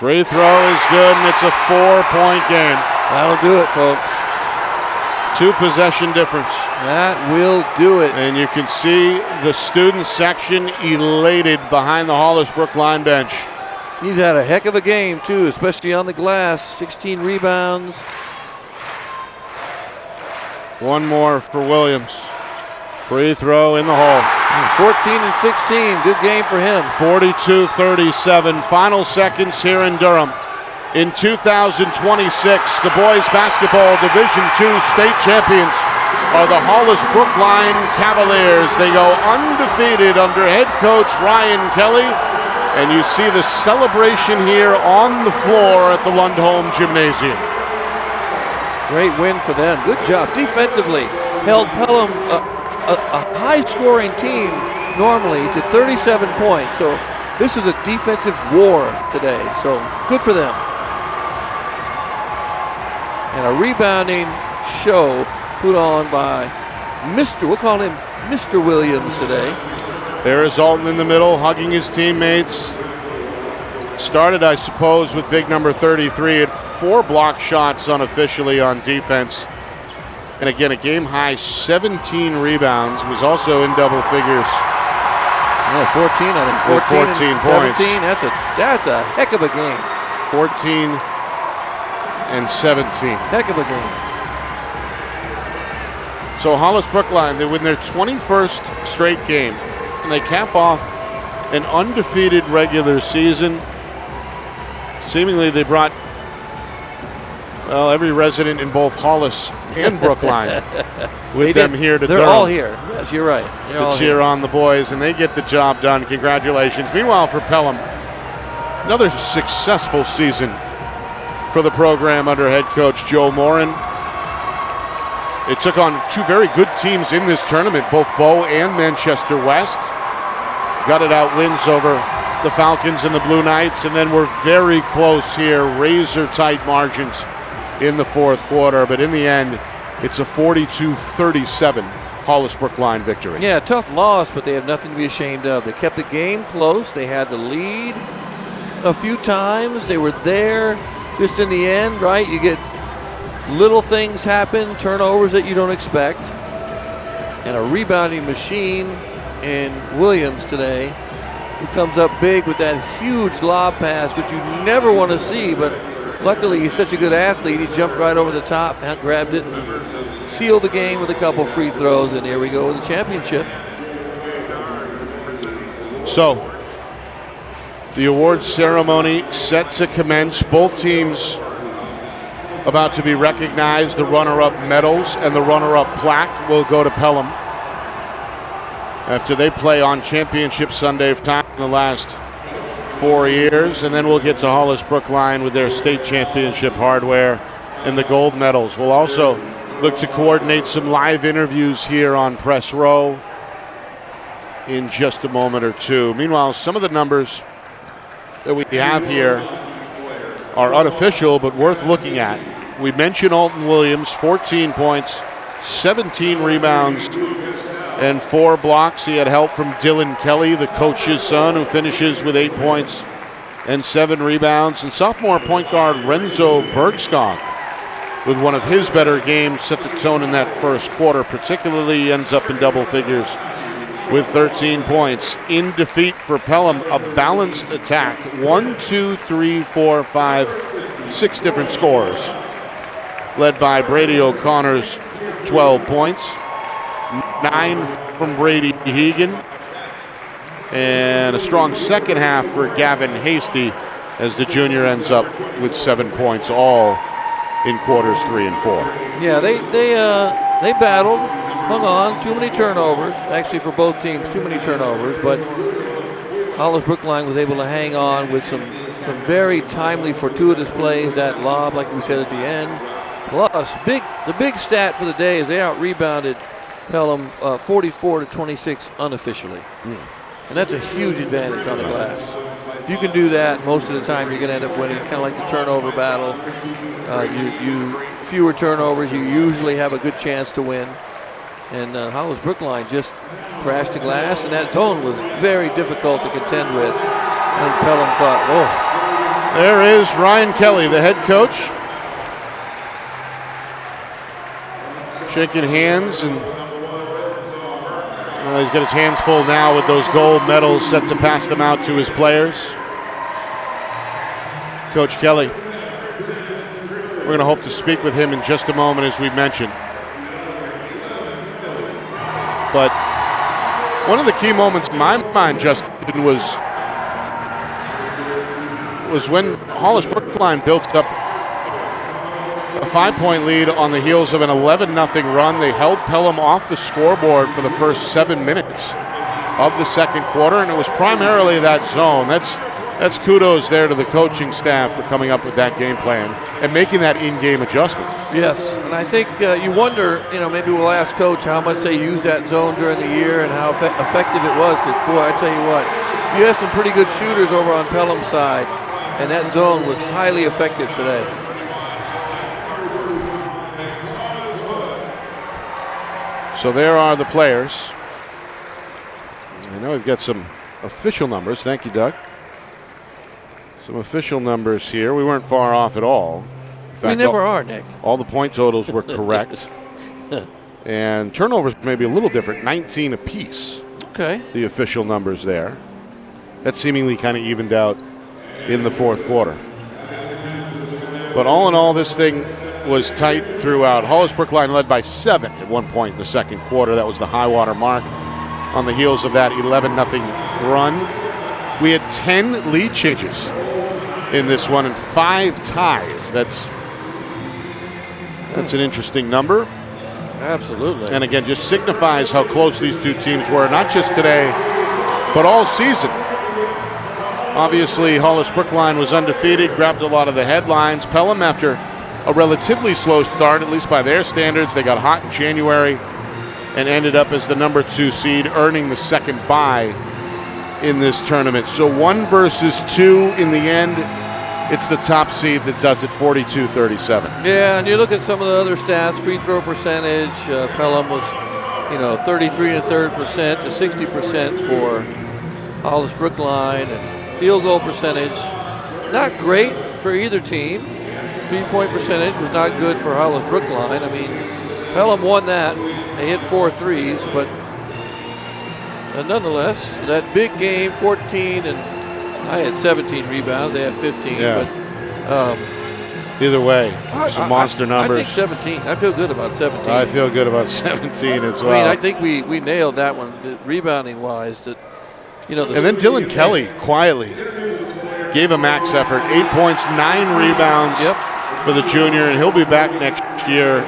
Free throw is good, and it's a 4-point game. That'll do it, folks. 2 possession difference. That will do it. And you can see the student section elated behind the Hollis-Brookline bench. He's had a heck of a game, too, especially on the glass. 16 rebounds. One more for Williams. Free throw in the hole. 14 and 16. Good game for him. 42-37. Final seconds here in Durham. In 2026, the boys basketball Division II state champions are the Hollis-Brookline Cavaliers. They go undefeated under head coach Ryan Kelly. And you see the celebration here on the floor at the Lundholm Gymnasium. Great win for them. Good job. Defensively held Pelham, a high-scoring team normally, to 37 points. So this is a defensive war today. So good for them. And a rebounding show put on by we'll call him Mr. Williams today. There is Alton in the middle, hugging his teammates. Started, I suppose, with big number 33. Had 4 block shots unofficially on defense. And again, a game-high 17 rebounds. Was also in double figures. Yeah, 14 on him. 14 points. 17. That's a heck of a game. 14 and 17. Heck of a game. So Hollis-Brookline, they win their 21st straight game. And they cap off an undefeated regular season. Seemingly they brought, well, every resident in both Hollis and Brookline with them here to They're all here. Yes, you're right. To cheer on the boys, and they get the job done. Congratulations. Meanwhile, for Pelham, another successful season for the program under head coach Joe Morin. They took on 2 very good teams in this tournament, both Bow and Manchester West. Gutted out wins over the Falcons and the Blue Knights, and then we're very close here, razor-tight margins in the fourth quarter. But in the end, it's a 42-37 Hollis-Brookline victory. Yeah, tough loss, but they have nothing to be ashamed of. They kept the game close. They had the lead a few times. They were there just in the end, right? You get little things happen, turnovers that you don't expect, and a rebounding machine in Williams today, who comes up big with that huge lob pass, which you never want to see, but luckily he's such a good athlete. He jumped right over the top, grabbed it, and sealed the game with a couple free throws, and here we go with the championship. So, the awards ceremony set to commence. Both teams about to be recognized. The runner-up medals and the runner-up plaque will go to Pelham after they play on Championship Sunday of time in the last 4 years. And then we'll get to Hollis-Brookline with their state championship hardware and the gold medals. We'll also look to coordinate some live interviews here on Press Row in just a moment or two. Meanwhile, some of the numbers that we have here are unofficial but worth looking at. We mentioned Alton Williams, 14 points, 17 rebounds, and 4 blocks. He had help from Dylan Kelly, the coach's son, who finishes with 8 points and 7 rebounds. And sophomore point guard Renzo Bergskog, with one of his better games, set the tone in that first quarter. Particularly ends up in double figures with 13 points. In defeat for Pelham, a balanced attack. 1, 2, 3, 4, 5, 6 different scores, led by Brady O'Connor's 12 points, 9 from Brady Hegan, and a strong second half for Gavin Hasty, as the junior ends up with 7 points, all in quarters 3 and 4. Yeah, they battled, hung on, too many turnovers. Actually, for both teams, too many turnovers, but Hollis-Brookline was able to hang on with some very timely, fortuitous plays. That lob, like we said at the end. Plus, the big stat for the day is they out-rebounded Pelham 44-26 unofficially. And that's a huge advantage on the glass. If you can do that, most of the time you're going to end up winning. Kind of like the turnover battle. Fewer turnovers, you usually have a good chance to win. And Hollis-Brookline just crashed the glass, and that zone was very difficult to contend with. I think Pelham thought, oh. There is Ryan Kelly, the head coach, shaking hands, and he's got his hands full now with those gold medals, set to pass them out to his players. Coach Kelly, we're going to hope to speak with him in just a moment, as we mentioned. But one of the key moments in my mind, Justin, was when Hollis-Brookline built up a 5-point lead on the heels of an 11-0 run. They held Pelham off the scoreboard for the first 7 minutes of the second quarter, and it was primarily that zone. That's kudos there to the coaching staff for coming up with that game plan and making that in-game adjustment. Yes, and I think you wonder, maybe we'll ask Coach how much they used that zone during the year and how effective it was, because, boy, I tell you what, you have some pretty good shooters over on Pelham's side, and that zone was highly effective today. So there are the players. I know we've got some official numbers. Thank you, Doug. Some official numbers here. We weren't far off at all. In fact, we never are, Nick. All the point totals were correct. And turnovers may be a little different, 19 apiece. Okay. The official numbers there. That seemingly kind of evened out in the fourth quarter. But all in all, this thing was tight throughout. Hollis-Brookline led by 7 at one point in the second quarter. That was the high water mark on the heels of that 11-0 run. We had 10 lead changes in this one and 5 ties. That's an interesting number. Absolutely. And again, just signifies how close these two teams were, not just today, but all season. Obviously, Hollis-Brookline was undefeated, grabbed a lot of the headlines. Pelham, after a relatively slow start, at least by their standards, they got hot in January and ended up as the number 2 seed, earning the second bye in this tournament. So 1 versus 2 in the end. It's the top seed that does it, 42-37. Yeah, and you look at some of the other stats, free throw percentage, Pelham was, 33 1/3% to 60% for Hollis-Brookline, and field goal percentage, not great for either team. 3-point percentage was not good for Hollis-Brookline. I mean, Pelham won that. They hit 4 threes, but nonetheless, that big game, 14, and I had 17 rebounds. They had 15. Yeah. But either way, some monster numbers. I think 17. I feel good about 17. I feel good about 17 as well. I mean, I think we nailed that one, rebounding-wise. And then Dylan Kelly quietly gave a max effort. 8 points, 9 rebounds for the junior, and he'll be back next year,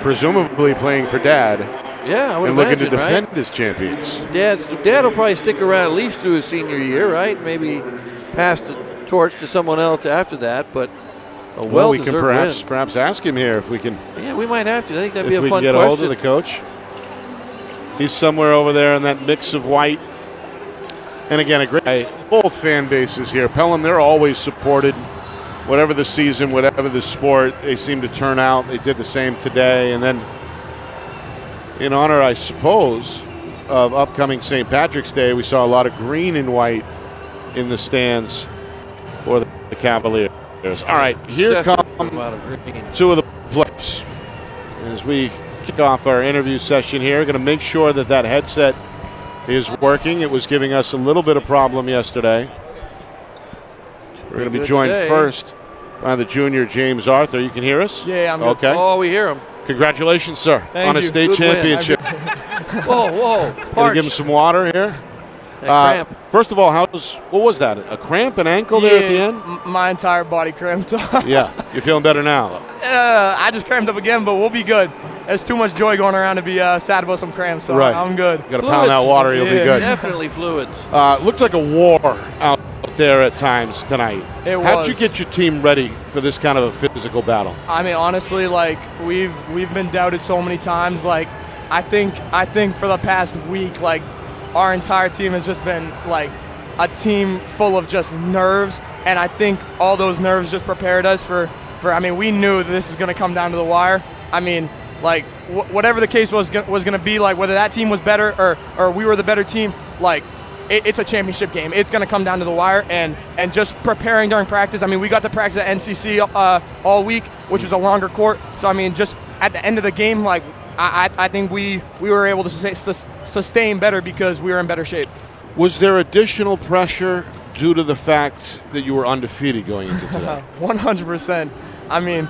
presumably playing for Dad. Yeah, I would and looking imagine, to defend right? his champions. Dad will probably stick around at least through his senior year, right? Maybe pass the torch to someone else after that, but a well, we can win. perhaps ask him here if we can. Yeah, we might have to. I think that'd be a fun question. If we can get a hold of the coach. He's somewhere over there in that mix of white. And again, a great both fan bases here. Pelham, they're always supported. Whatever the season, whatever the sport, they seem to turn out. They did the same today. And then in honor, I suppose, of upcoming St. Patrick's Day, we saw a lot of green and white in the stands for the Cavaliers. All right, here come 2 of the players. As we kick off our interview session here, going to make sure that headset is working. It was giving us a little bit of problem yesterday. We're going to be joined first by the junior James Arthur. You can hear us? Yeah, I'm okay. Good. Oh, we hear him. Congratulations, sir, on a state Good championship. Whoa. Going to give him some water here. Cramp. First of all, what was that? A cramp, an ankle there at the end? My entire body cramped. Yeah, you're feeling better now. I just cramped up again, but we'll be good. There's too much joy going around to be sad about some cramps, so right. I'm good. Got to pound that water, you'll be good. Definitely fluids. Looked like a war out there at times tonight. It was. How'd you get your team ready for this kind of a physical battle? I mean, honestly, we've been doubted so many times. I think for the past week, our entire team has just been a team full of just nerves, and I think all those nerves just prepared us for I mean, we knew that this was going to come down to the wire. I mean, whatever the case was going to be, whether that team was better or we were the better team, it's a championship game. It's going to come down to the wire, and just preparing during practice. I mean, we got to practice at NCC all week, which was a longer court. So, I mean, just at the end of the game, I think we were able to sustain better because we were in better shape. Was there additional pressure due to the fact that you were undefeated going into today? 100%. I mean,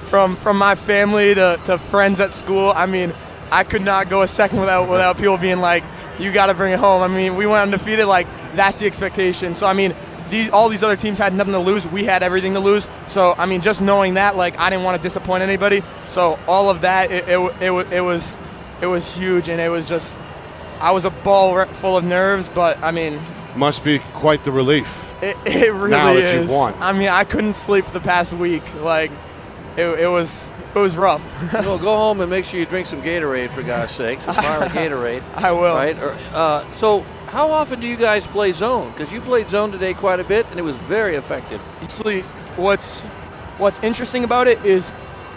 from my family to friends at school, I mean, I could not go a second without people being like, you got to bring it home. I mean, we went undefeated, that's the expectation. So, I mean, all these other teams had nothing to lose. We had everything to lose. So, I mean, just knowing that, like, I didn't want to disappoint anybody. So all of that, it was huge, and it was just, I was a ball full of nerves, but, I mean. Must be quite the relief. It really now that is. You've won. I mean, I couldn't sleep for the past week. Like, it was rough. Well, go home and make sure you drink some Gatorade, for God's sakes. Some violent Gatorade. I will. Right? So how often do you guys play zone? Because you played zone today quite a bit, and it was very effective. Actually, what's interesting about it is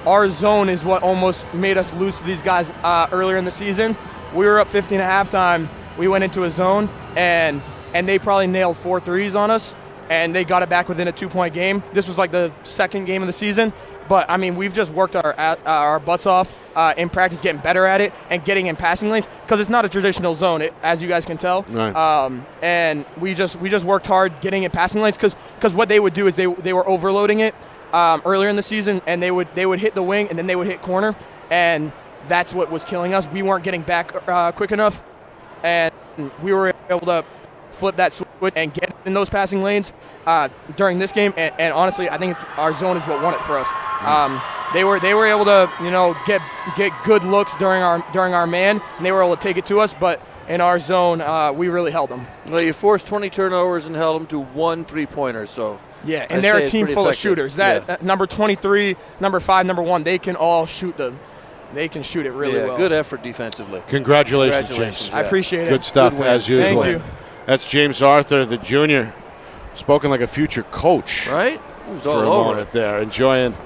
our zone is what almost made us lose to these guys earlier in the season. We were up 15 at halftime. We went into a zone, and they probably nailed 4 threes on us, and they got it back within a 2-point game. This was like the second game of the season. But, I mean, we've just worked our butts off in practice, getting better at it and getting in passing lanes, because it's not a traditional zone, as you guys can tell. Right. And we just worked hard getting in passing lanes, because what they would do is they were overloading it earlier in the season, and they would hit the wing, and then they would hit corner, and that's what was killing us. We weren't getting back quick enough, and we were able to flip that switch and get in those passing lanes during this game, and honestly, I think our zone is what won it for us. They were able to get good looks during our man, and they were able to take it to us, but in our zone, we really held them. Well, you forced 20 turnovers and held them to 1 3-pointer, so. Yeah, and they're a team full of shooters. Number 23, number 5, number 1, they can all shoot They can shoot it really well. Good effort defensively. Congratulations, James. I appreciate it. Good stuff, as usual. Thank you. That's James Arthur, the junior, spoken like a future coach. Right? He was for all a over moment it. there, enjoying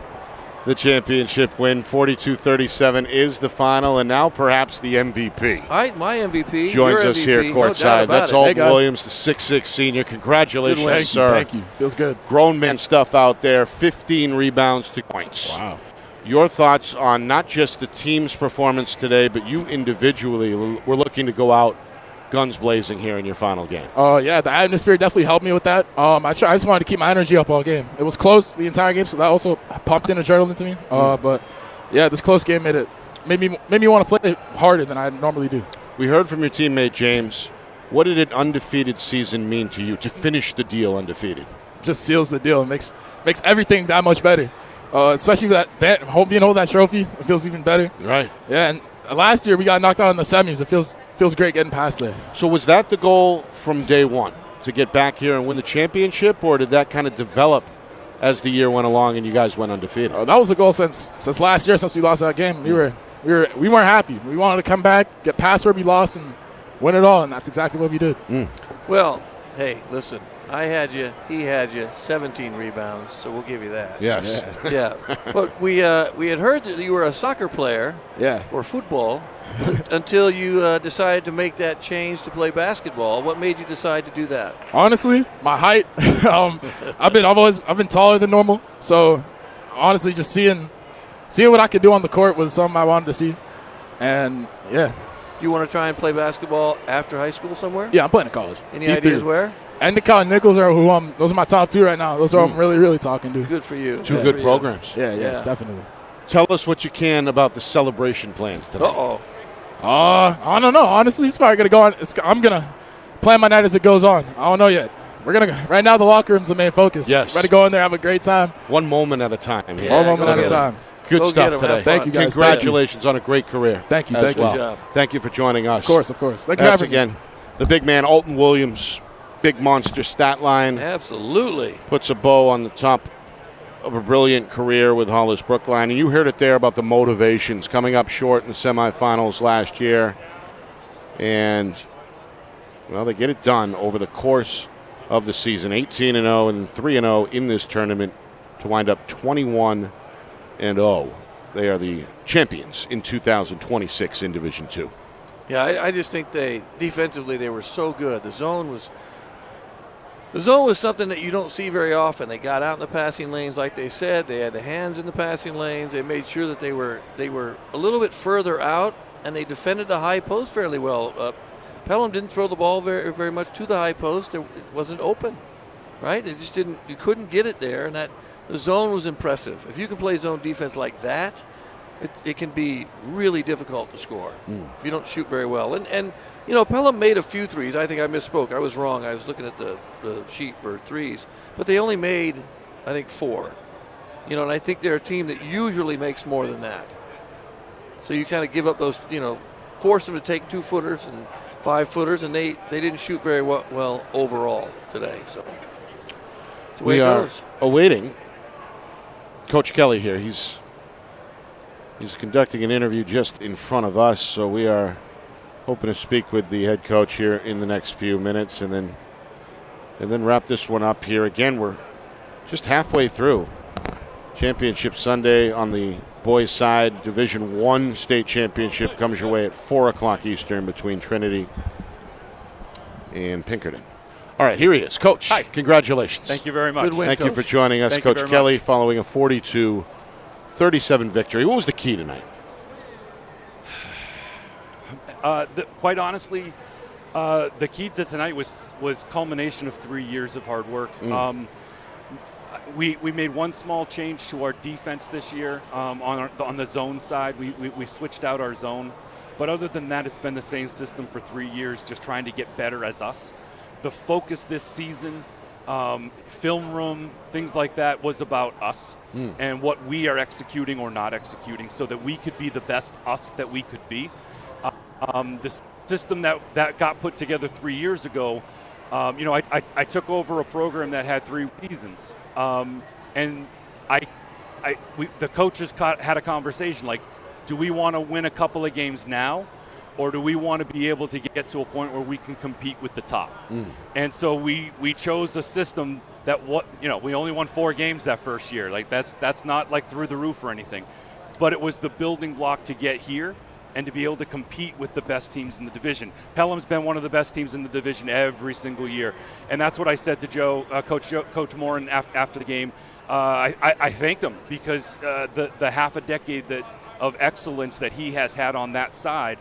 the championship win. 42-37 is the final, and now perhaps the MVP. All right, my MVP. Joins your us MVP, here no courtside. doubt about That's it. Alton guys. Williams, the 6'6 senior. Congratulations, sir. Thank you. Feels good. Grown man stuff out there, 15 rebounds to points. Wow. Your thoughts on not just the team's performance today, but you individually were looking to go out guns blazing here in your final game. Yeah, the atmosphere definitely helped me with that. I just wanted to keep my energy up all game. It was close the entire game, so that also pumped in adrenaline to me. But yeah, this close game made me want to play harder than I normally do. We heard from your teammate James. What did an undefeated season mean to you to finish the deal undefeated? Just seals the deal. It makes everything that much better. Especially with that being hold that trophy, it feels even better. Right. Yeah, and last year we got knocked out in the semis. It feels great getting past there. So was that the goal from day one, to get back here and win the championship, or did that kind of develop as the year went along and you guys went undefeated? That was the goal since last year, since we lost that game. We weren't happy. We wanted to come back, get past where we lost, and win it all, and that's exactly what we did. Well, hey, listen. I had you. He had you. 17 rebounds, so we'll give you that. Yes. Yeah. But we had heard that you were a soccer player. Yeah. Or football until you decided to make that change to play basketball. What made you decide to do that? Honestly, my height. I've been taller than normal, so honestly, just seeing what I could do on the court was something I wanted to see, and yeah. Do you want to try and play basketball after high school somewhere? Yeah, I'm playing in college. Any ideas where? Endicott and Nichols are those are my top 2 right now. Those are who I'm really, really talking to. Good for you. Two good programs. Yeah, definitely. Tell us what you can about the celebration plans today. I don't know. Honestly, it's probably going to go on. I'm going to plan my night as it goes on. I don't know yet. Right now, the locker room's the main focus. Yes. Ready to go in there, have a great time. One moment at a time. Yeah, One moment at a time. Good Go stuff get 'em, today. have fun. Thank you, guys. Congratulations on a great career. Thank you. as Thank you. well. Good job. Thank you for joining us. Of course. Thank you That's for having me. again the big man, Alton Williams. Big monster stat line. Absolutely. Puts a bow on the top of a brilliant career with Hollis-Brookline. And you heard it there about the motivations coming up short in the semifinals last year. And, well, they get it done over the course of the season. 18-0 and 3-0 in this tournament to wind up 21-0. They are the champions in 2026 in Division II. Yeah, I just think defensively they were so good. The zone was something that you don't see very often. They got out in the passing lanes, like they said. They had the hands in the passing lanes. They made sure that they were a little bit further out, and they defended the high post fairly well. Pelham didn't throw the ball very, very much to the high post. It wasn't open, right? They just didn't. You couldn't get it there, and the zone was impressive. If you can play zone defense like that, it can be really difficult to score if you don't shoot very well. And Pelham made a few threes. I think I misspoke. I was wrong. I was looking at the sheet for threes. But they only made, I think, 4. And I think they're a team that usually makes more than that. So you kind of give up those, force them to take 2-footers and 5-footers, and they didn't shoot very well overall today. So that's the way it goes. Awaiting Coach Kelly here. He's conducting an interview just in front of us, so we are hoping to speak with the head coach here in the next few minutes, and then wrap this one up here. Again, we're just halfway through Championship Sunday on the boys' side. Division I state championship comes your way at 4 o'clock Eastern between Trinity and Pinkerton. All right, here he is. Coach, hi. Congratulations. Thank you very much. Good win, Thank Coach. you for joining us, Thank you Coach very Kelly, much. following a 42-37 victory. What was the key tonight? Quite honestly, the key to tonight was culmination of 3 years of hard work. We made one small change to our defense this year on the zone side. We switched out our zone. But other than that, it's been the same system for 3 years, just trying to get better as us. The focus this season, film room, things like that, was about us and what we are executing or not executing so that we could be the best us that we could be. The system that got put together 3 years ago, I took over a program that had 3 seasons. And the coaches had a conversation like, do we want to win a couple of games now, or do we want to be able to get to a point where we can compete with the top? And so we chose a system that we only won 4 games that first year. Like that's not like through the roof or anything, but it was the building block to get here and to be able to compete with the best teams in the division. Pelham's been one of the best teams in the division every single year, and that's what I said to Coach Morin after the game. I thanked him because the half a decade of excellence that he has had on that side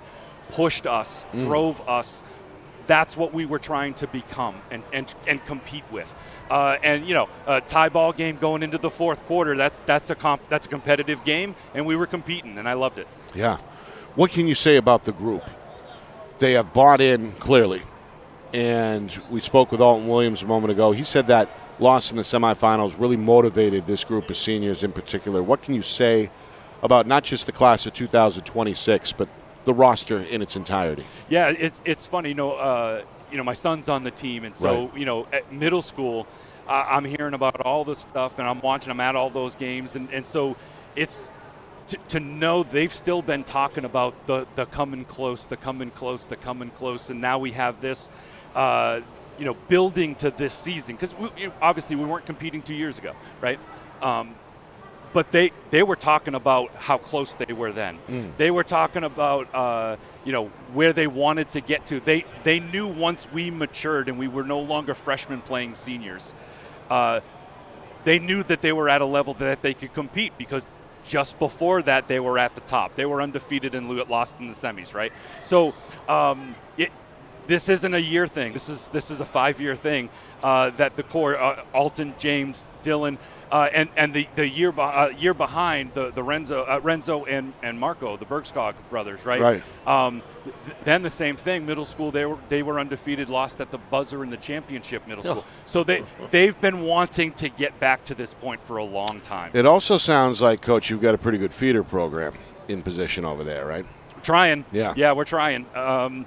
pushed us, drove us. That's what we were trying to become and compete with. A tie ball game going into the fourth quarter, that's a competitive game, and we were competing, and I loved it. Yeah. What can you say about the group? They have bought in clearly, and we spoke with Alton Williams a moment ago. He said that loss in the semifinals really motivated this group of seniors in particular. What can you say about not just the class of 2026, but the roster in its entirety? Yeah, it's funny. My son's on the team, and so right. At middle school, I'm hearing about all this stuff, and I'm watching them at all those games, and so it's to know they've still been talking about the coming close, and now we have this, building to this season, because obviously we weren't competing 2 years ago, right? But they were talking about how close they were then. They were talking about where they wanted to get to. They knew once we matured and we were no longer freshmen playing seniors, they knew that they were at a level that they could compete, because just before that they were at the top. They were undefeated and lost in the semis, right? So this isn't a year thing. This is a 5-year thing that the core, Alton, James, Dylan, and the year behind the Renzo and Marco, the Bergskog brothers, right? Right. Then the same thing. Middle school, they were undefeated, lost at the buzzer in the championship middle school. So they've been wanting to get back to this point for a long time. It also sounds like, Coach, you've got a pretty good feeder program in position over there, right? Trying. Yeah, we're trying. I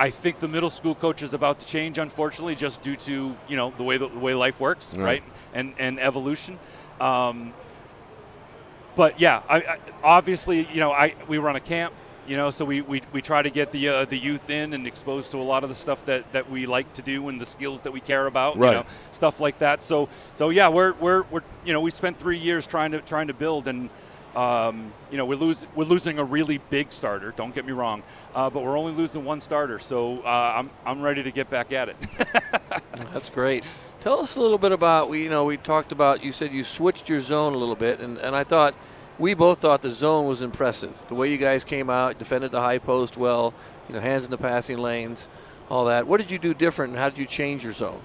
think the middle school coach is about to change, unfortunately, just due to the way life works, right? And evolution. But yeah, obviously, we run a camp, so we try to get the youth in and exposed to a lot of the stuff that we like to do and the skills that we care about, right. Stuff like that. So yeah, we're we spent 3 years trying to build, and we're losing a really big starter. Don't get me wrong, but we're only losing one starter. So I'm ready to get back at it. That's great. Tell us a little bit about we talked about. You said you switched your zone a little bit, and we both thought the zone was impressive. The way you guys came out, defended the high post well, hands in the passing lanes, all that. What did you do different, and how did you change your zone?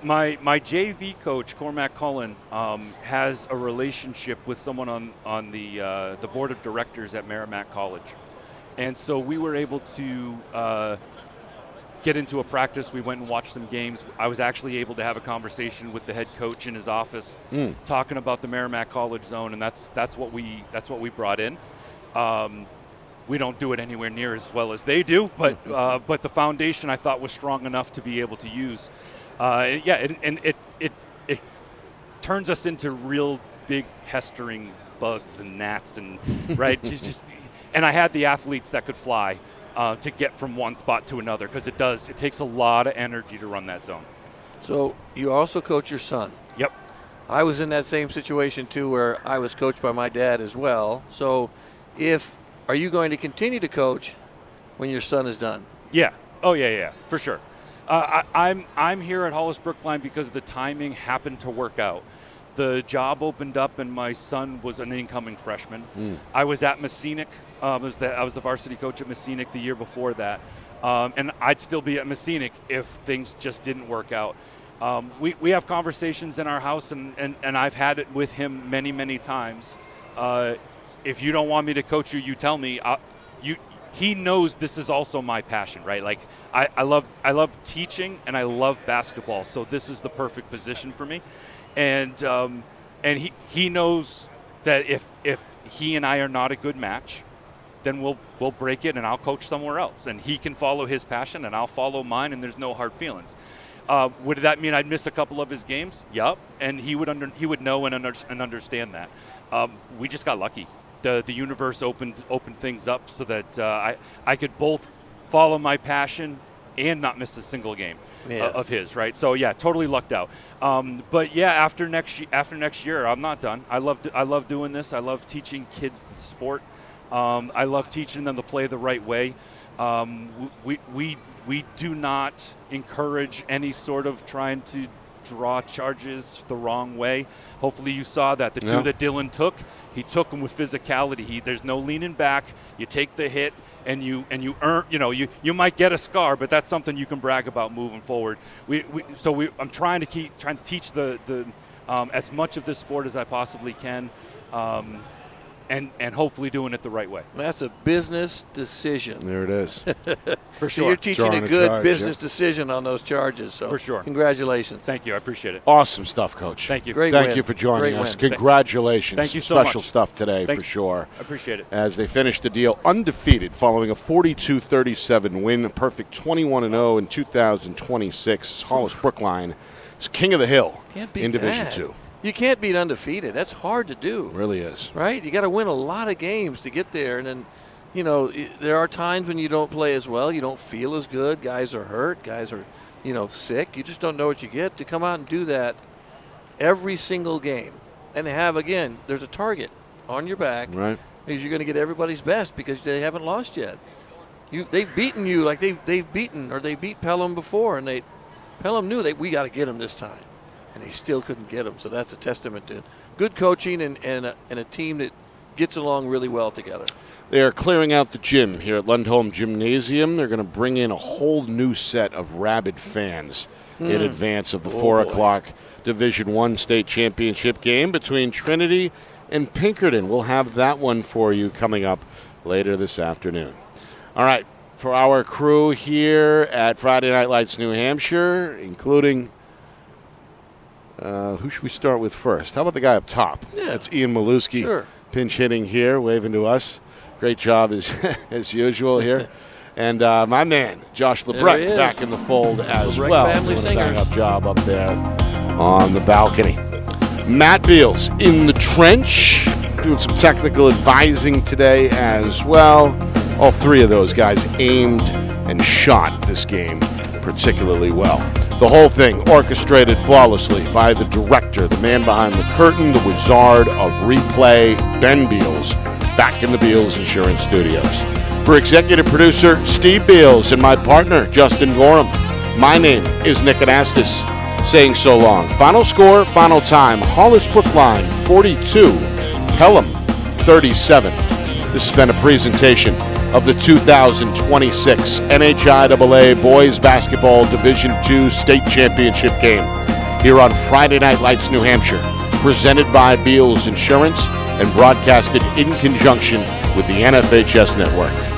My JV coach, Cormac Cullen, has a relationship with someone on the board of directors at Merrimack College. And so we were able to get into a practice. We went and watched some games. I was actually able to have a conversation with the head coach in his office, talking about the Merrimack College zone, and that's what we brought in. We don't do it anywhere near as well as they do, but the foundation I thought was strong enough to be able to use. It turns us into real big pestering bugs and gnats and right. And I had the athletes that could fly to get from one spot to another, because it takes a lot of energy to run that zone. So you also coach your son. Yep. I was in that same situation too, where I was coached by my dad as well. So are you going to continue to coach when your son is done? Yeah. Oh yeah, for sure. I'm here at Hollis-Brookline because the timing happened to work out. The job opened up, and my son was an incoming freshman. I was at Messinic. I was the varsity coach at Messinic the year before that, and I'd still be at Messinic if things just didn't work out. We have conversations in our house, and I've had it with him many times. If you don't want me to coach you, you tell me. He knows this is also my passion, right? Like I love teaching, and I love basketball, so this is the perfect position for me. And he knows that if he and I are not a good match, then we'll break it, and I'll coach somewhere else, and he can follow his passion, and I'll follow mine, and there's no hard feelings. Would that mean I'd miss a couple of his games? Yep, and he would know and understand that. We just got lucky. The universe opened things up so that I could both follow my passion and not miss a single game of his, right? So yeah, totally lucked out. But yeah, after next year, I'm not done. I love doing this. I love teaching kids the sport. I love teaching them to play the right way. We do not encourage any sort of trying to draw charges the wrong way. Hopefully you saw that. The two that Dylan took, he took them with physicality. There's no leaning back. You take the hit, and you earn. You might get a scar, but that's something you can brag about moving forward. I'm trying to teach the as much of this sport as I possibly can. And hopefully doing it the right way. That's a business decision. There it is. For sure. So you're teaching Drawing a good charge, business decision on those charges. So for sure. Congratulations. Thank you. I appreciate it. Awesome stuff, Coach. Thank you. Great Thank win. you for joining Great us. win. Congratulations. Thank you so Special much. stuff today Thanks. for sure. I appreciate it. As they finish the deal undefeated following a 42-37 win, a perfect 21-0 in 2026. Hollis-Brookline is king of the hill in Division II. You can't beat undefeated. That's hard to do. It really is. Right? You got to win a lot of games to get there. And then, there are times when you don't play as well. You don't feel as good. Guys are hurt. Guys are, sick. You just don't know what you get. To come out and do that every single game and have, again, there's a target on your back. Right. Because you're going to get everybody's best because they haven't lost yet. They've beaten you like they beat Pelham before, and Pelham knew we got to get them this time. And they still couldn't get them. So that's a testament to good coaching and a team that gets along really well together. They are clearing out the gym here at Lundholm Gymnasium. They're going to bring in a whole new set of rabid fans in advance of the 4 o'clock Division I state championship game between Trinity and Pinkerton. We'll have that one for you coming up later this afternoon. All right, for our crew here at Friday Night Lights New Hampshire, including... who should we start with first? How about the guy up top? Yeah. That's Ian Maluski, Sure. Pinch hitting here, waving to us. Great job as usual here. And my man, Josh Lebrecht, back in the fold as Lebrecht well. family Doing a singers. bang-up job up there on the balcony. Matt Beals in the trench, doing some technical advising today as well. All three of those guys aimed and shot this game particularly well. The whole thing orchestrated flawlessly by the director, the man behind the curtain, the wizard of replay, Ben Beals, back in the Beals Insurance Studios. For executive producer Steve Beals and my partner Justin Gorham, my name is Nick Anastas, saying so long. Final score, final time, Hollis-Brookline 42, Pelham 37. This has been a presentation of the 2026 NHIAA Boys Basketball Division II State Championship game here on Friday Night Lights, New Hampshire, presented by Beals Insurance and broadcasted in conjunction with the NFHS Network.